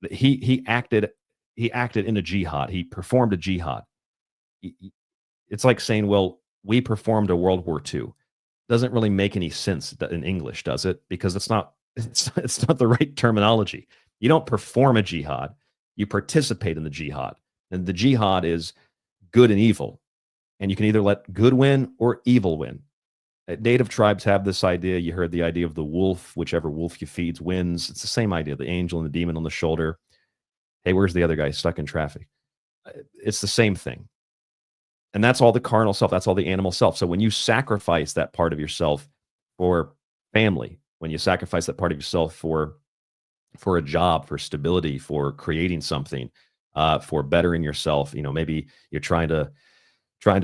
He acted in a jihad. He performed a jihad. It's like saying, well, we performed a World War II. Doesn't really make any sense in English, does it? Because it's not the right terminology. You don't perform a jihad. You participate in the jihad. And the jihad is good and evil. And you can either let good win or evil win. Native tribes have this idea. You heard the idea of the wolf. Whichever wolf you feeds wins. It's the same idea. The angel and the demon on the shoulder. Hey, where's the other guy stuck in traffic? It's the same thing. And that's all the carnal self. That's all the animal self. So when you sacrifice that part of yourself for family, when you sacrifice that part of yourself for a job, for stability, for creating something, for bettering yourself, maybe you're trying to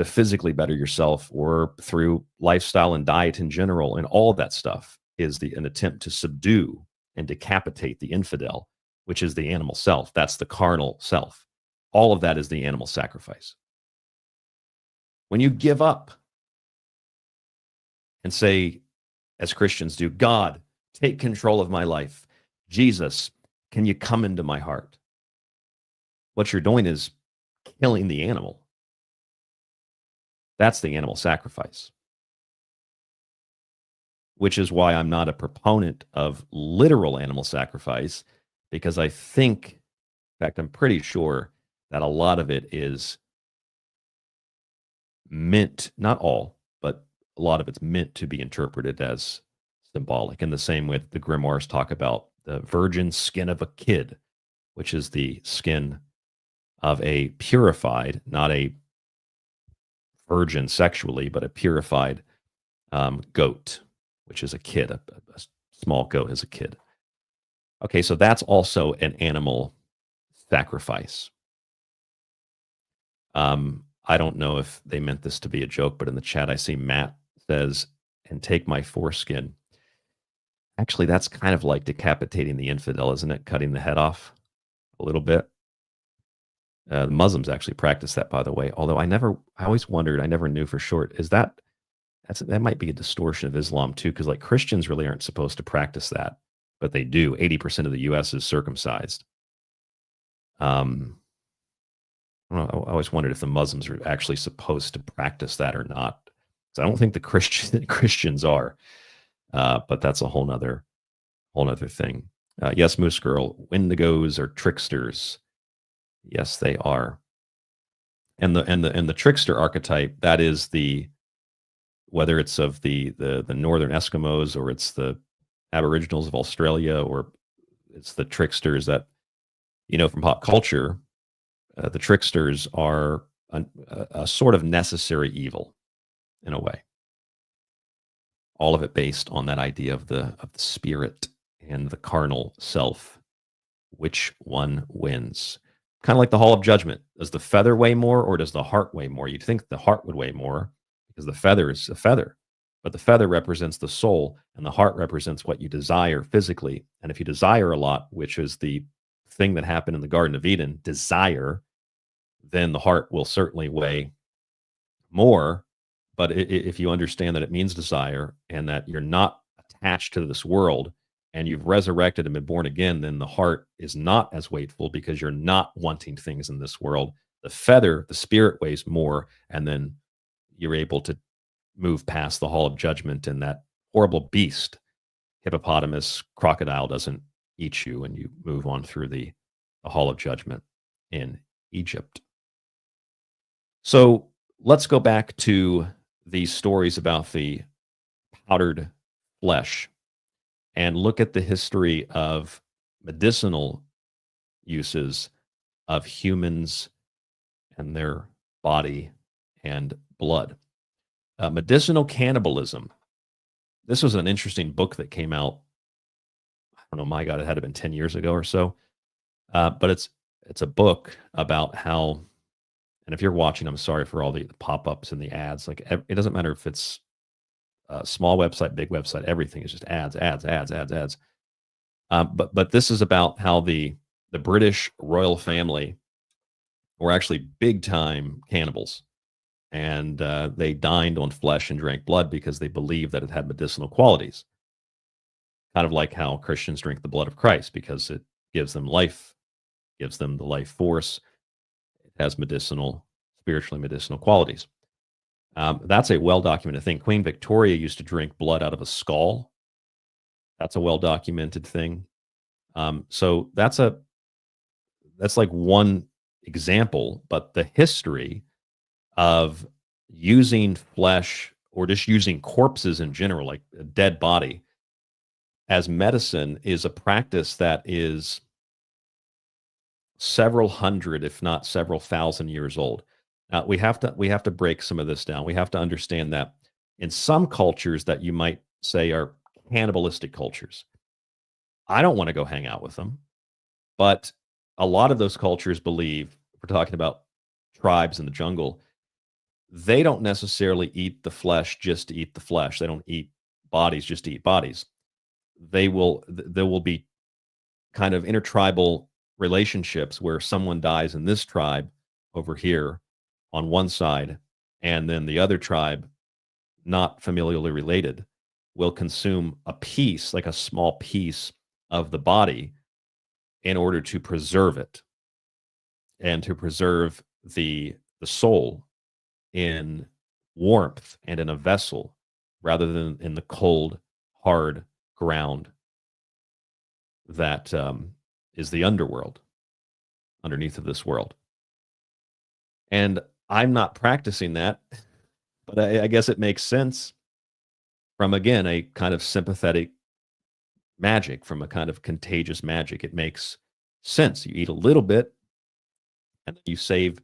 physically better yourself, or through lifestyle and diet in general, and all of that stuff is an attempt to subdue and decapitate the infidel, which is the animal self. That's the carnal self. All of that is the animal sacrifice. When you give up and say, as Christians do, God, take control of my life. Jesus, can you come into my heart? What you're doing is killing the animal. That's the animal sacrifice. Which is why I'm not a proponent of literal animal sacrifice, because I think, in fact, I'm pretty sure that a lot of it is meant, not all, but a lot of it's meant to be interpreted as symbolic. In the same way the grimoires talk about the virgin skin of a kid, which is the skin of a purified, not a virgin sexually, but a purified goat, which is a kid. A small goat is a kid. Okay, so that's also an animal sacrifice. I don't know if they meant this to be a joke, but in the chat I see Matt says, and take my foreskin. Actually, that's kind of like decapitating the infidel, isn't it? Cutting the head off a little bit. The Muslims actually practice that, by the way. Although I always wondered, I never knew for sure. That might be a distortion of Islam too, because like Christians really aren't supposed to practice that, but they do. 80% of the U.S. is circumcised. I always wondered if the Muslims are actually supposed to practice that or not. So I don't think the Christians are, but that's a whole nother thing. Yes, Moose Girl, Wendigos are tricksters. Yes, they are. And the trickster archetype, that is whether it's of the northern Eskimos, or it's the Aboriginals of Australia, or it's the tricksters that, from pop culture. The tricksters are a sort of necessary evil, in a way. All of it based on that idea of the spirit and the carnal self. Which one wins? Kind of like the Hall of Judgment. Does the feather weigh more or does the heart weigh more? You'd think the heart would weigh more because the feather is a feather. But the feather represents the soul and the heart represents what you desire physically. And if you desire a lot, which is the thing that happened in the Garden of Eden, desire, then the heart will certainly weigh more. But if you understand that it means desire and that you're not attached to this world and you've resurrected and been born again, then the heart is not as weightful because you're not wanting things in this world. The feather, the spirit weighs more, and then you're able to move past the Hall of Judgment, and that horrible beast, hippopotamus, crocodile, doesn't eat you, and you move on through the Hall of Judgment in Egypt. So let's go back to these stories about the powdered flesh and look at the history of medicinal uses of humans and their body and blood. Medicinal cannibalism. This was an interesting book that came out. I don't know, my God, it had to have been 10 years ago or so. But it's a book about how, and if you're watching, I'm sorry for all the pop-ups and the ads. Like, it doesn't matter if it's a small website, big website, everything is just ads. But this is about how the British royal family were actually big-time cannibals. And they dined on flesh and drank blood because they believed that it had medicinal qualities. Kind of like how Christians drink the blood of Christ because it gives them life, gives them the life force. It has spiritually medicinal qualities. That's a well-documented thing. Queen Victoria used to drink blood out of a skull. That's a well-documented thing. So that's like one example, but the history of using flesh or just using corpses in general, like a dead body, as medicine is a practice that is several hundred, if not several thousand years old. Now, we have to break some of this down. We have to understand that in some cultures that you might say are cannibalistic cultures, I don't want to go hang out with them. But a lot of those cultures believe, we're talking about tribes in the jungle, they don't necessarily eat the flesh just to eat the flesh. They don't eat bodies just to eat bodies. There will be kind of intertribal relationships where someone dies in this tribe over here on one side, and then the other tribe, not familially related, will consume a piece, like a small piece of the body, in order to preserve it and to preserve the soul in warmth and in a vessel rather than in the cold, hard ground that is the underworld underneath of this world. And I'm not practicing that, but I guess it makes sense from, again, a kind of sympathetic magic, from a kind of contagious magic. It makes sense. You eat a little bit and you save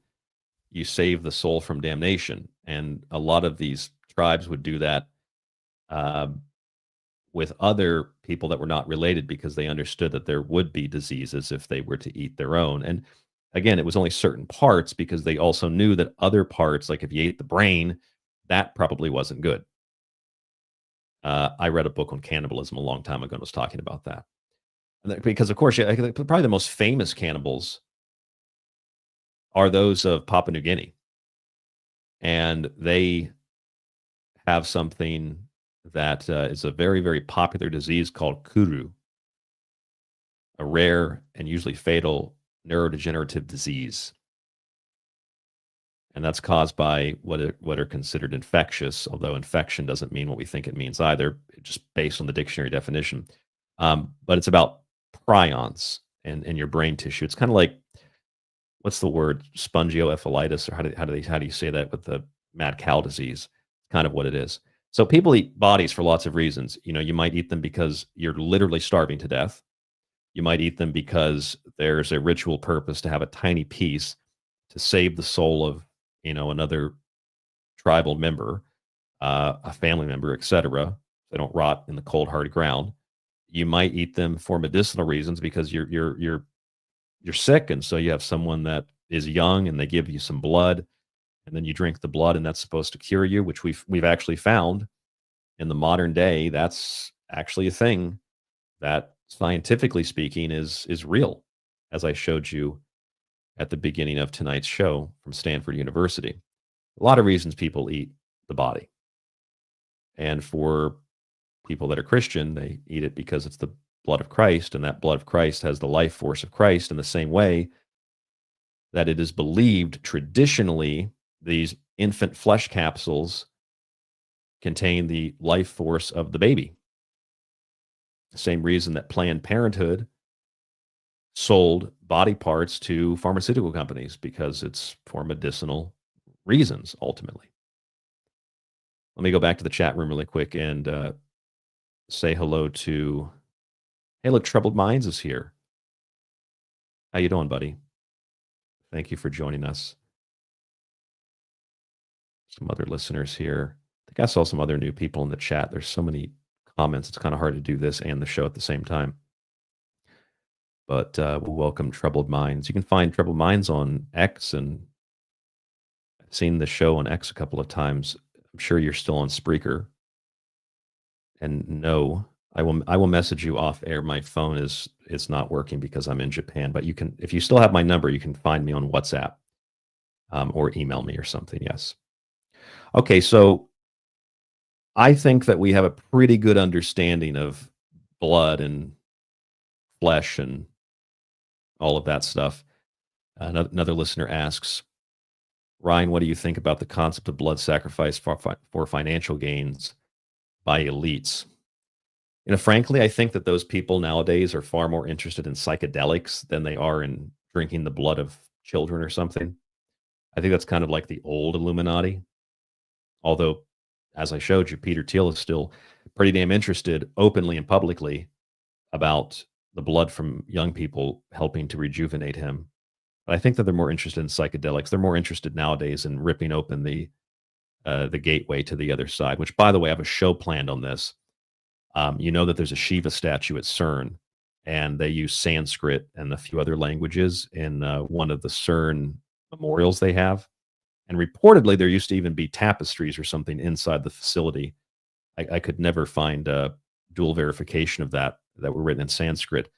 the soul from damnation. And a lot of these tribes would do that with other people that were not related because they understood that there would be diseases if they were to eat their own. And again, it was only certain parts because they also knew that other parts, like if you ate the brain, that probably wasn't good. I read a book on cannibalism a long time ago and was talking about that. And because, of course, probably the most famous cannibals are those of Papua New Guinea. And they have something that is a very, very popular disease called kuru, a rare and usually fatal neurodegenerative disease. And that's caused by what are considered infectious, although infection doesn't mean what we think it means either, just based on the dictionary definition. But it's about prions in your brain tissue. It's kind of like, what's the word, spongioencephalitis, or how do you say that with the mad cow disease? Kind of what it is. So people eat bodies for lots of reasons. You know, you might eat them because you're literally starving to death. You might eat them because there's a ritual purpose to have a tiny piece to save the soul of, you know, another tribal member, a family member, etc. They don't rot in the cold, hard ground. You might eat them for medicinal reasons because you're sick, and so you have someone that is young, and they give you some blood, and then you drink the blood, and that's supposed to cure you, which we've actually found in the modern day. That's actually a thing that, scientifically speaking, is real, as I showed you at the beginning of tonight's show from Stanford University. A lot of reasons people eat the body. And for people that are Christian, they eat it because it's the blood of Christ, and that blood of Christ has the life force of Christ, in the same way that it is believed traditionally these infant flesh capsules contain the life force of the baby. The same reason that Planned Parenthood sold body parts to pharmaceutical companies, because it's for medicinal reasons, ultimately. Let me go back to the chat room really quick and say hello to, hey, look, Troubled Minds is here. How you doing, buddy? Thank you for joining us. Some other listeners here. I think I saw some other new people in the chat. There's so many comments. It's kind of hard to do this and the show at the same time. But we'll welcome Troubled Minds. You can find Troubled Minds on X, and I've seen the show on X a couple of times. I'm sure you're still on Spreaker. And no, I will message you off air. My phone is not working because I'm in Japan. But you can, if you still have my number, you can find me on WhatsApp or email me or something. Yes. Okay, so I think that we have a pretty good understanding of blood and flesh and all of that stuff. Another listener asks, Ryan, what do you think about the concept of blood sacrifice for financial gains by elites? You know, frankly, I think that those people nowadays are far more interested in psychedelics than they are in drinking the blood of children or something. I think that's kind of like the old Illuminati. Although, as I showed you, Peter Thiel is still pretty damn interested openly and publicly about the blood from young people helping to rejuvenate him. But I think that they're more interested in psychedelics. They're more interested nowadays in ripping open the gateway to the other side, which, by the way, I have a show planned on this. You know that there's a Shiva statue at CERN, and they use Sanskrit and a few other languages in one of the CERN memorials they have. And reportedly, there used to even be tapestries or something inside the facility. I could never find dual verification of that were written in Sanskrit.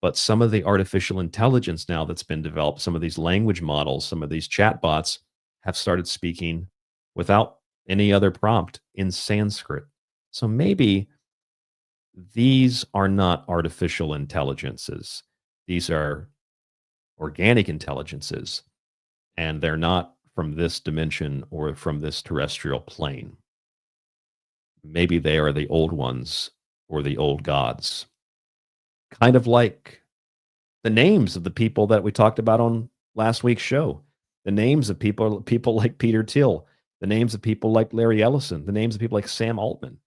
But some of the artificial intelligence now that's been developed, some of these language models, some of these chatbots have started speaking without any other prompt in Sanskrit. So maybe these are not artificial intelligences. These are organic intelligences, and they're not from this dimension or from this terrestrial plane. Maybe they are the old ones or the old gods. Kind of like the names of the people that we talked about on last week's show. The names of people like Peter Thiel, the names of people like Larry Ellison, the names of people like Sam Altman.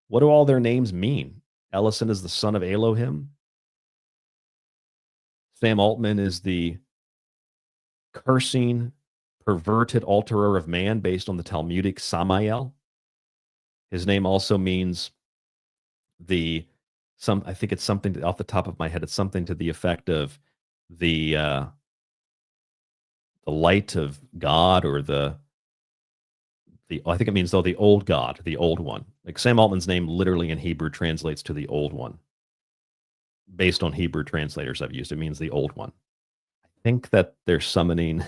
What do all their names mean? Ellison is the son of Elohim. Sam Altman is the cursing, perverted alterer of man based on the Talmudic Samael. His name also means I think it's something off the top of my head. It's something to the effect of the light of God, or I think it means though the old God, the old one. Like Sam Altman's name literally in Hebrew translates to the old one. Based on Hebrew translators I've used, it means the old one. I think that they're summoning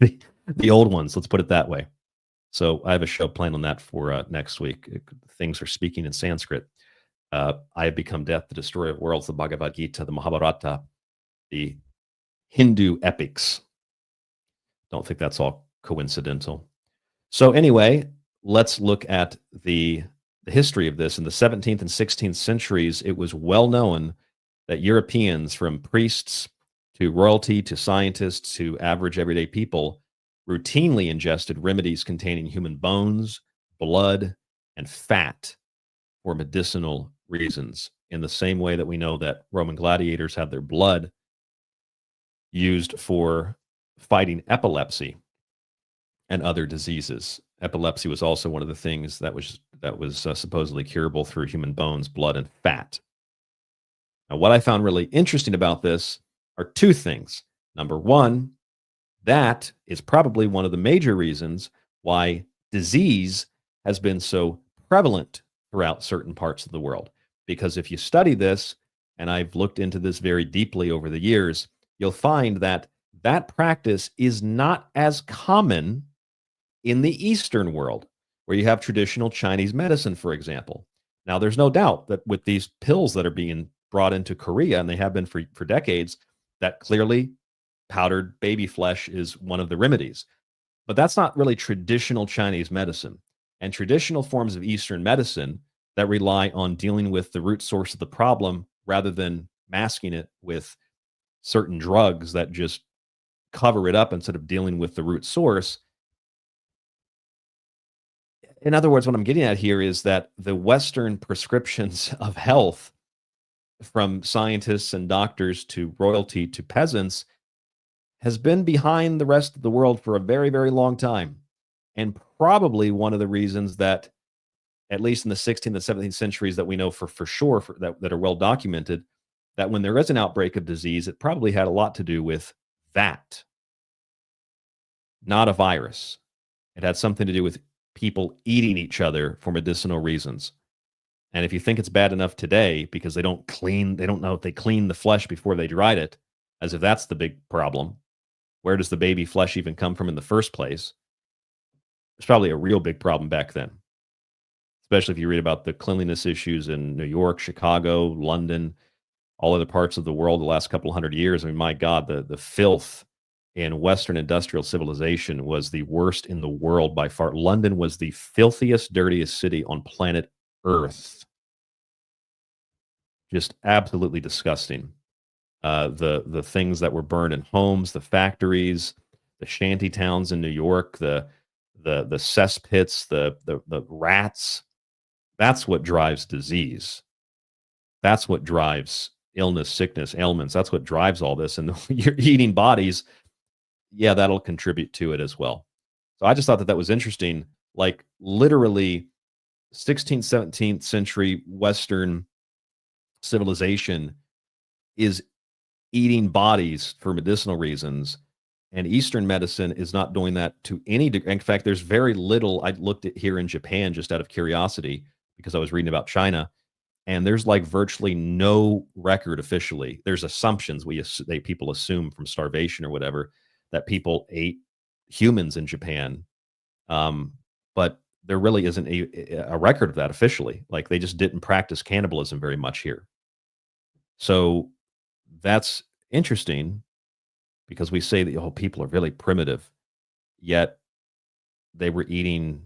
the old ones. Let's put it that way. So I have a show planned on that for next week. Things are speaking in Sanskrit. I have become death, the destroyer of worlds, the Bhagavad Gita, the Mahabharata, the Hindu epics. Don't think that's all coincidental. So anyway, let's look at the history of this. In the 17th and 16th centuries, it was well known that Europeans, from priests to royalty to scientists to average everyday people, routinely ingested remedies containing human bones, blood, and fat for medicinal reasons, in the same way that we know that Roman gladiators had their blood used for fighting epilepsy and other diseases. Epilepsy was also one of the things that was supposedly curable through human bones, blood, and fat. Now, what I found really interesting about this are two things. Number one, that is probably one of the major reasons why disease has been so prevalent throughout certain parts of the world. Because if you study this, and I've looked into this very deeply over the years, you'll find that that practice is not as common in the Eastern world, where you have traditional Chinese medicine, for example. Now, there's no doubt that with these pills that are being brought into Korea, and they have been for decades, that clearly powdered baby flesh is one of the remedies. But that's not really traditional Chinese medicine. And traditional forms of Eastern medicine that rely on dealing with the root source of the problem rather than masking it with certain drugs that just cover it up instead of dealing with the root source. In other words, what I'm getting at here is that the Western prescriptions of health, from scientists and doctors to royalty to peasants, has been behind the rest of the world for a very, very long time. And probably one of the reasons that, at least in the 16th and 17th centuries that we know for sure, that are well documented, that when there is an outbreak of disease, it probably had a lot to do with that. Not a virus. It had something to do with people eating each other for medicinal reasons. And if you think it's bad enough today because they don't know if they clean the flesh before they dried it, as if that's the big problem, where does the baby flesh even come from in the first place? It's probably a real big problem back then, especially if you read about the cleanliness issues in New York, Chicago, London, all other parts of the world the last couple hundred years. I mean, my God, the filth in Western industrial civilization was the worst in the world by far. London was the filthiest, dirtiest city on planet Earth. Just absolutely disgusting. The things that were burned in homes, the factories, the shanty towns in New York, the cesspits, the rats. That's what drives disease. That's what drives illness, sickness, ailments. That's what drives all this. And you're eating bodies, yeah, that'll contribute to it as well. So I just thought that was interesting. Like literally 16th, 17th century Western civilization is eating bodies for medicinal reasons, and Eastern medicine is not doing that to any degree. In fact, there's very little. I looked at here in Japan just out of curiosity because I was reading about China, and there's like virtually no record officially. There's assumptions people assume from starvation or whatever that people ate humans in Japan, but there really isn't a record of that officially. Like they just didn't practice cannibalism very much here. So that's interesting because we say that people are really primitive, yet they were eating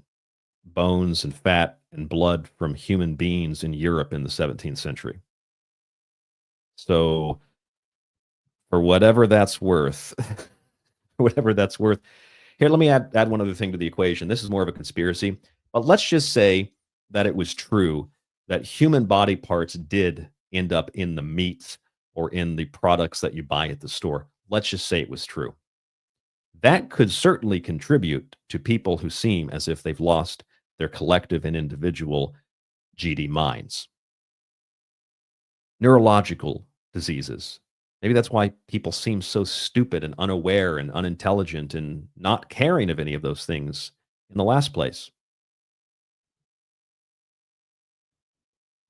bones and fat and blood from human beings in Europe in the 17th century. So for whatever that's worth, here, let me add one other thing to the equation. This is more of a conspiracy, but let's just say that it was true that human body parts did end up in the meats or in the products that you buy at the store. Let's just say it was true. That could certainly contribute to people who seem as if they've lost their collective and individual GD minds. Neurological diseases. Maybe that's why people seem so stupid and unaware and unintelligent and not caring of any of those things in the last place.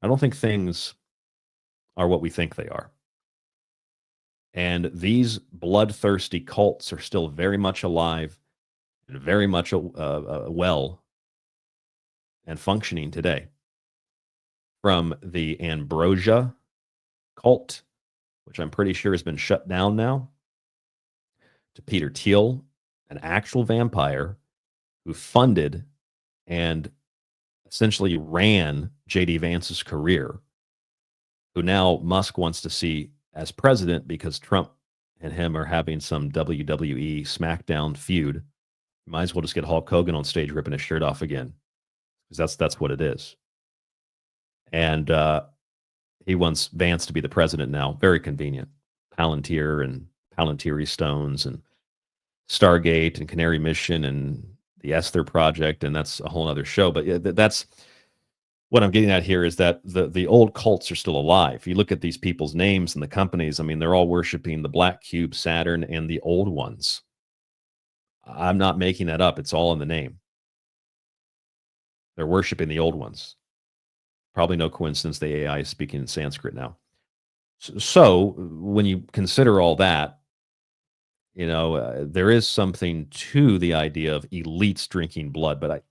I don't think things are what we think they are. And these bloodthirsty cults are still very much alive and very much well and functioning today. From the Ambrosia cult, which I'm pretty sure has been shut down now, to Peter Thiel, an actual vampire who funded and essentially ran J.D. Vance's career, who now Musk wants to see as president because Trump and him are having some WWE SmackDown feud. Might as well just get Hulk Hogan on stage ripping his shirt off again, because that's what it is. And he wants Vance to be the president now. Very convenient. Palantir and Palantiri Stones and Stargate and Canary Mission and the Esther Project, and that's a whole other show. But that's what I'm getting at here is that the old cults are still alive. You look at these people's names and the companies, I mean, they're all worshiping the Black Cube, Saturn, and the old ones. I'm not making that up. It's all in the name. They're worshiping the old ones. Probably no coincidence the AI is speaking in Sanskrit now. So when you consider all that, you know, there is something to the idea of elites drinking blood. But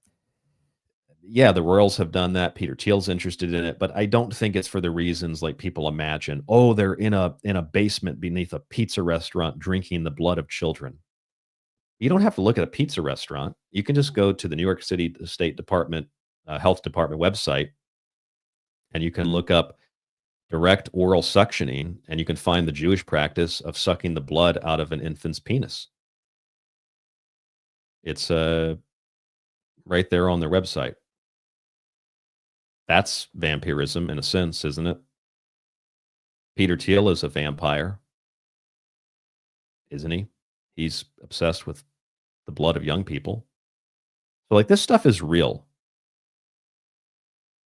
yeah, the royals have done that. Peter Thiel's interested in it, but I don't think it's for the reasons like people imagine. Oh, they're in a basement beneath a pizza restaurant drinking the blood of children. You don't have to look at a pizza restaurant. You can just go to the New York City State Department, Health Department website, and you can look up direct oral suctioning, and you can find the Jewish practice of sucking the blood out of an infant's penis. It's right there on their website. That's vampirism in a sense, isn't it? Peter Thiel is a vampire, isn't he? He's obsessed with the blood of young people. So, like, this stuff is real.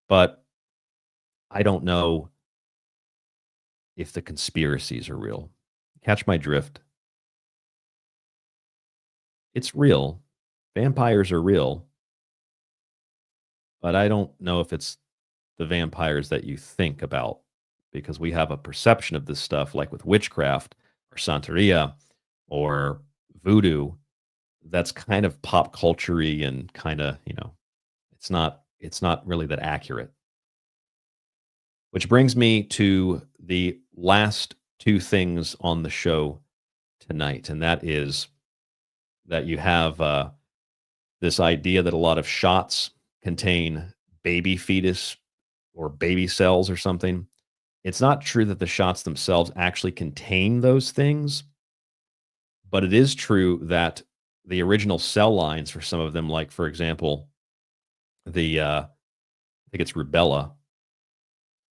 But I don't know if the conspiracies are real. Catch my drift. It's real. Vampires are real. But I don't know if it's the vampires that you think about, because we have a perception of this stuff, like with witchcraft or Santeria or Voodoo, that's kind of pop culture-y and kind of, you know, it's not really that accurate. Which brings me to the last two things on the show tonight, and that is that you have this idea that a lot of shots contain baby fetus or baby cells or something. It's not true that the shots themselves actually contain those things, but it is true that the original cell lines for some of them, like, for example, the I think it's rubella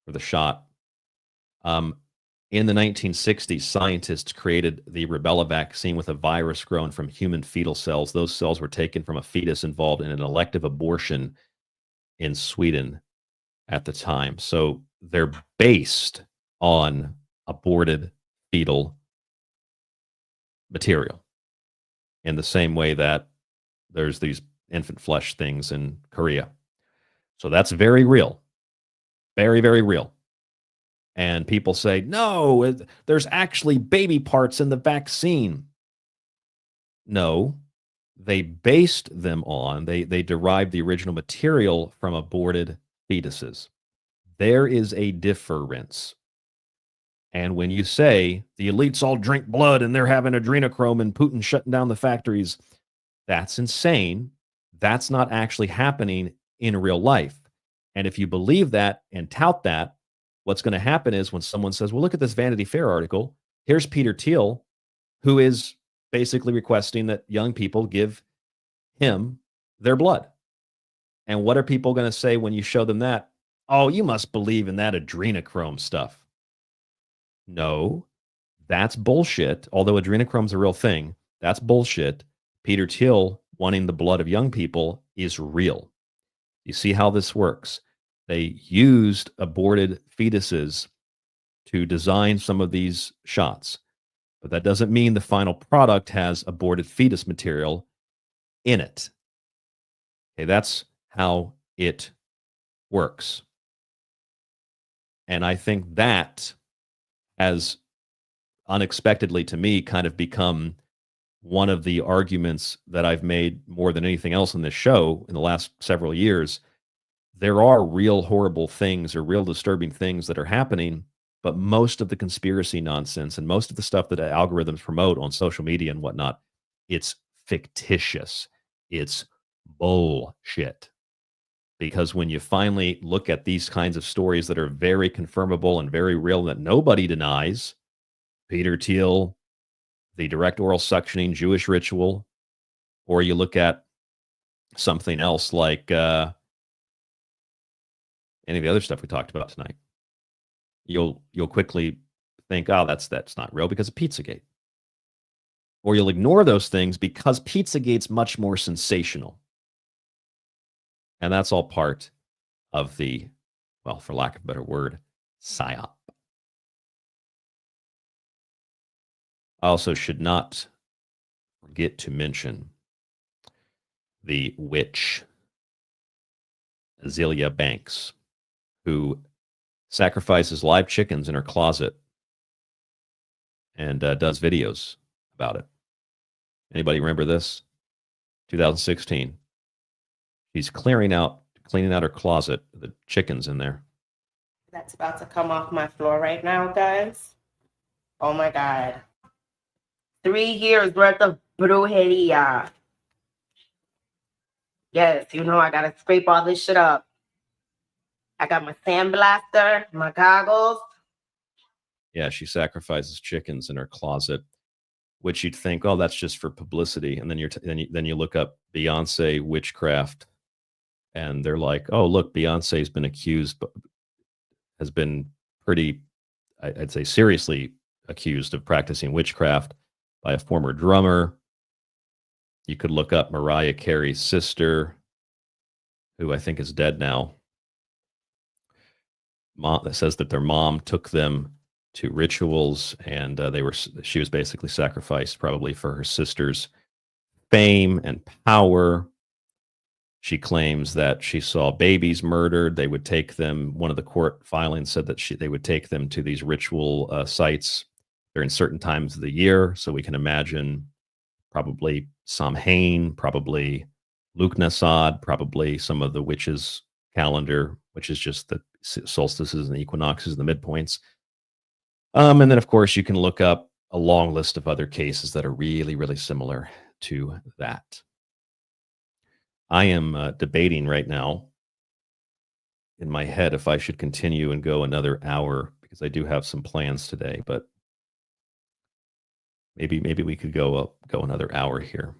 for the shot. In the 1960s, scientists created the rubella vaccine with a virus grown from human fetal cells. Those cells were taken from a fetus involved in an elective abortion in Sweden at the time. So they're based on aborted fetal material in the same way that there's these infant flesh things in Korea. So that's very real. Very, very real. And people say, no, there's actually baby parts in the vaccine. No, they based them on, they derived the original material from aborted fetuses. There is a difference. And when you say the elites all drink blood and they're having adrenochrome and Putin shutting down the factories, that's insane. That's not actually happening in real life. And if you believe that and tout that, what's going to happen is when someone says, well, look at this Vanity Fair article, here's Peter Thiel, who is basically requesting that young people give him their blood. And what are people going to say when you show them that? Oh, you must believe in that adrenochrome stuff. No, that's bullshit. Although adrenochrome's a real thing, that's bullshit. Peter Thiel wanting the blood of young people is real. You see how this works? They used aborted fetuses to design some of these shots, but that doesn't mean the final product has aborted fetus material in it. Okay, that's how it works. And I think that has unexpectedly to me kind of become one of the arguments that I've made more than anything else in this show in the last several years. There are real horrible things or real disturbing things that are happening, but most of the conspiracy nonsense and most of the stuff that algorithms promote on social media and whatnot, it's fictitious. It's bullshit. Because when you finally look at these kinds of stories that are very confirmable and very real that nobody denies, Peter Thiel, the direct oral suctioning Jewish ritual, or you look at something else like any of the other stuff we talked about tonight, you'll quickly think, oh, that's not real because of Pizzagate. Or you'll ignore those things because Pizzagate's much more sensational. And that's all part of the, well, for lack of a better word, psyop. I also should not forget to mention the witch Azealia Banks, who sacrifices live chickens in her closet and does videos about it. Anybody remember this? 2016. She's cleaning out her closet, the chickens in there. That's about to come off my floor right now, guys. Oh my God. 3 years worth of brujeria. Yes, you know I gotta scrape all this shit up. I got my sandblaster, my goggles. Yeah, she sacrifices chickens in her closet, which you'd think, oh, that's just for publicity. And then then you look up Beyonce witchcraft, and they're like, oh, look, Beyonce's been accused, has been pretty, I'd say, seriously accused of practicing witchcraft by a former drummer. You could look up Mariah Carey's sister, who I think is dead now. That says that their mom took them to rituals, and she was basically sacrificed probably for her sister's fame and power. She claims that she saw babies murdered. They would take them. One of the court filings said that they would take them to these ritual sites during certain times of the year. So we can imagine probably Samhain, probably Luknasad, probably some of the witches' calendar, which is just the solstices and the equinoxes and the midpoints. And then, of course, you can look up a long list of other cases that are really, really similar to that. I am debating right now in my head if I should continue and go another hour, because I do have some plans today, but maybe we could go another hour here.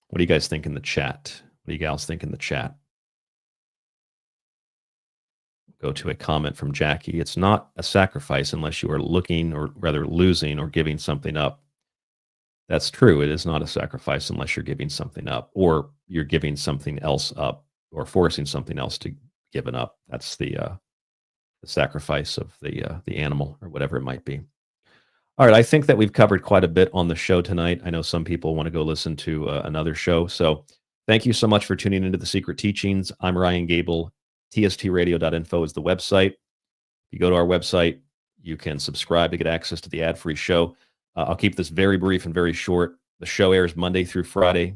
What do you guys think in the chat? What do you gals think in the chat? Go to a comment from Jackie. It's not a sacrifice unless you are looking, or rather losing, or giving something up. That's true. It is not a sacrifice unless you're giving something up, or you're giving something else up, or forcing something else to give it up. That's the sacrifice of the animal, or whatever it might be. All right, I think that we've covered quite a bit on the show tonight. I know some people want to go listen to another show. So thank you so much for tuning into The Secret Teachings. I'm Ryan Gable. TSTradio.info is the website. If you go to our website, you can subscribe to get access to the ad-free show. I'll keep this very brief and very short. The show airs Monday through Friday.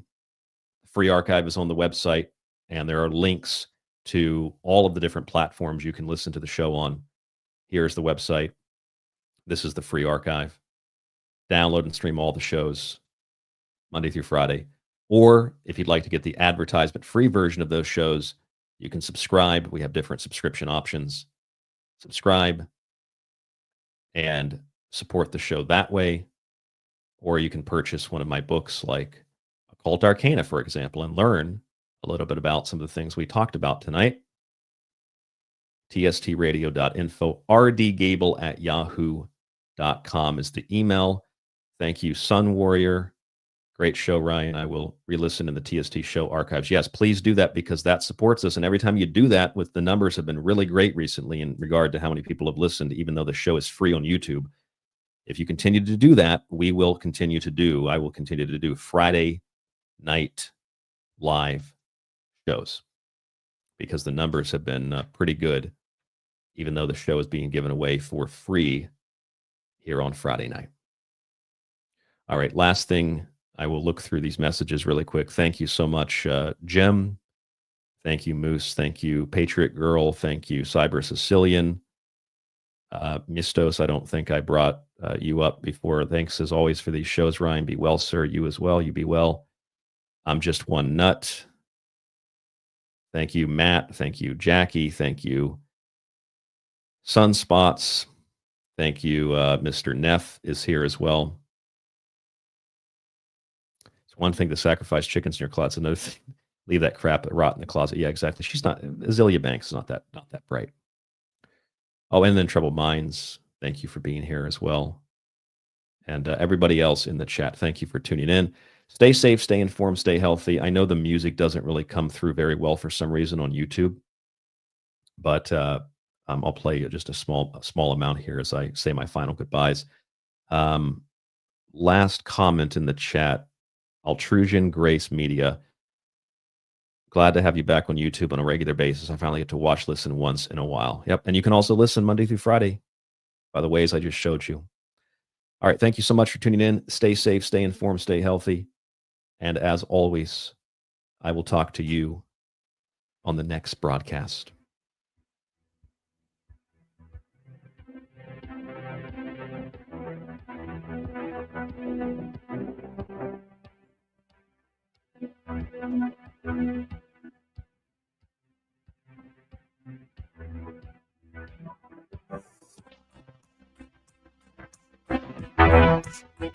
The free archive is on the website, and there are links to all of the different platforms you can listen to the show on. Here's the website. This is the free archive. Download and stream all the shows Monday through Friday. Or if you'd like to get the advertisement-free version of those shows, you can subscribe. We have different subscription options. Subscribe and support the show that way. Or you can purchase one of my books like Occult Arcana, for example, and learn a little bit about some of the things we talked about tonight. tstradio.info. rdgable@yahoo.com is the email. Thank you, Sun Warrior. Great show, Ryan. I will re-listen in the TST show archives. Yes, please do that, because that supports us. And every time you do that, the numbers have been really great recently in regard to how many people have listened, even though the show is free on YouTube. If you continue to do that, I will continue to do Friday night live shows, because the numbers have been pretty good, even though the show is being given away for free here on Friday night. All right, last thing. I will look through these messages really quick. Thank you so much, Jim. Thank you, Moose. Thank you, Patriot Girl. Thank you, Cyber Sicilian. Mistos, I don't think I brought you up before. Thanks, as always, for these shows, Ryan. Be well, sir. You as well. You be well. I'm just one nut. Thank you, Matt. Thank you, Jackie. Thank you, Sunspots. Thank you, Mr. Neff is here as well. One thing to sacrifice chickens in your closet. Another thing, leave that crap rot in the closet. Yeah, exactly. She's not, Azealia Banks is not that bright. Oh, and then Troubled Minds. Thank you for being here as well. And everybody else in the chat, thank you for tuning in. Stay safe, stay informed, stay healthy. I know the music doesn't really come through very well for some reason on YouTube. but I'll play just a small amount here as I say my final goodbyes. Last comment in the chat, Altrusian Grace Media. Glad to have you back on YouTube on a regular basis. I finally get to watch, listen once in a while. Yep, and you can also listen Monday through Friday by the ways I just showed you. All right, thank you so much for tuning in. Stay safe, stay informed, stay healthy. And as always, I will talk to you on the next broadcast. Thank you.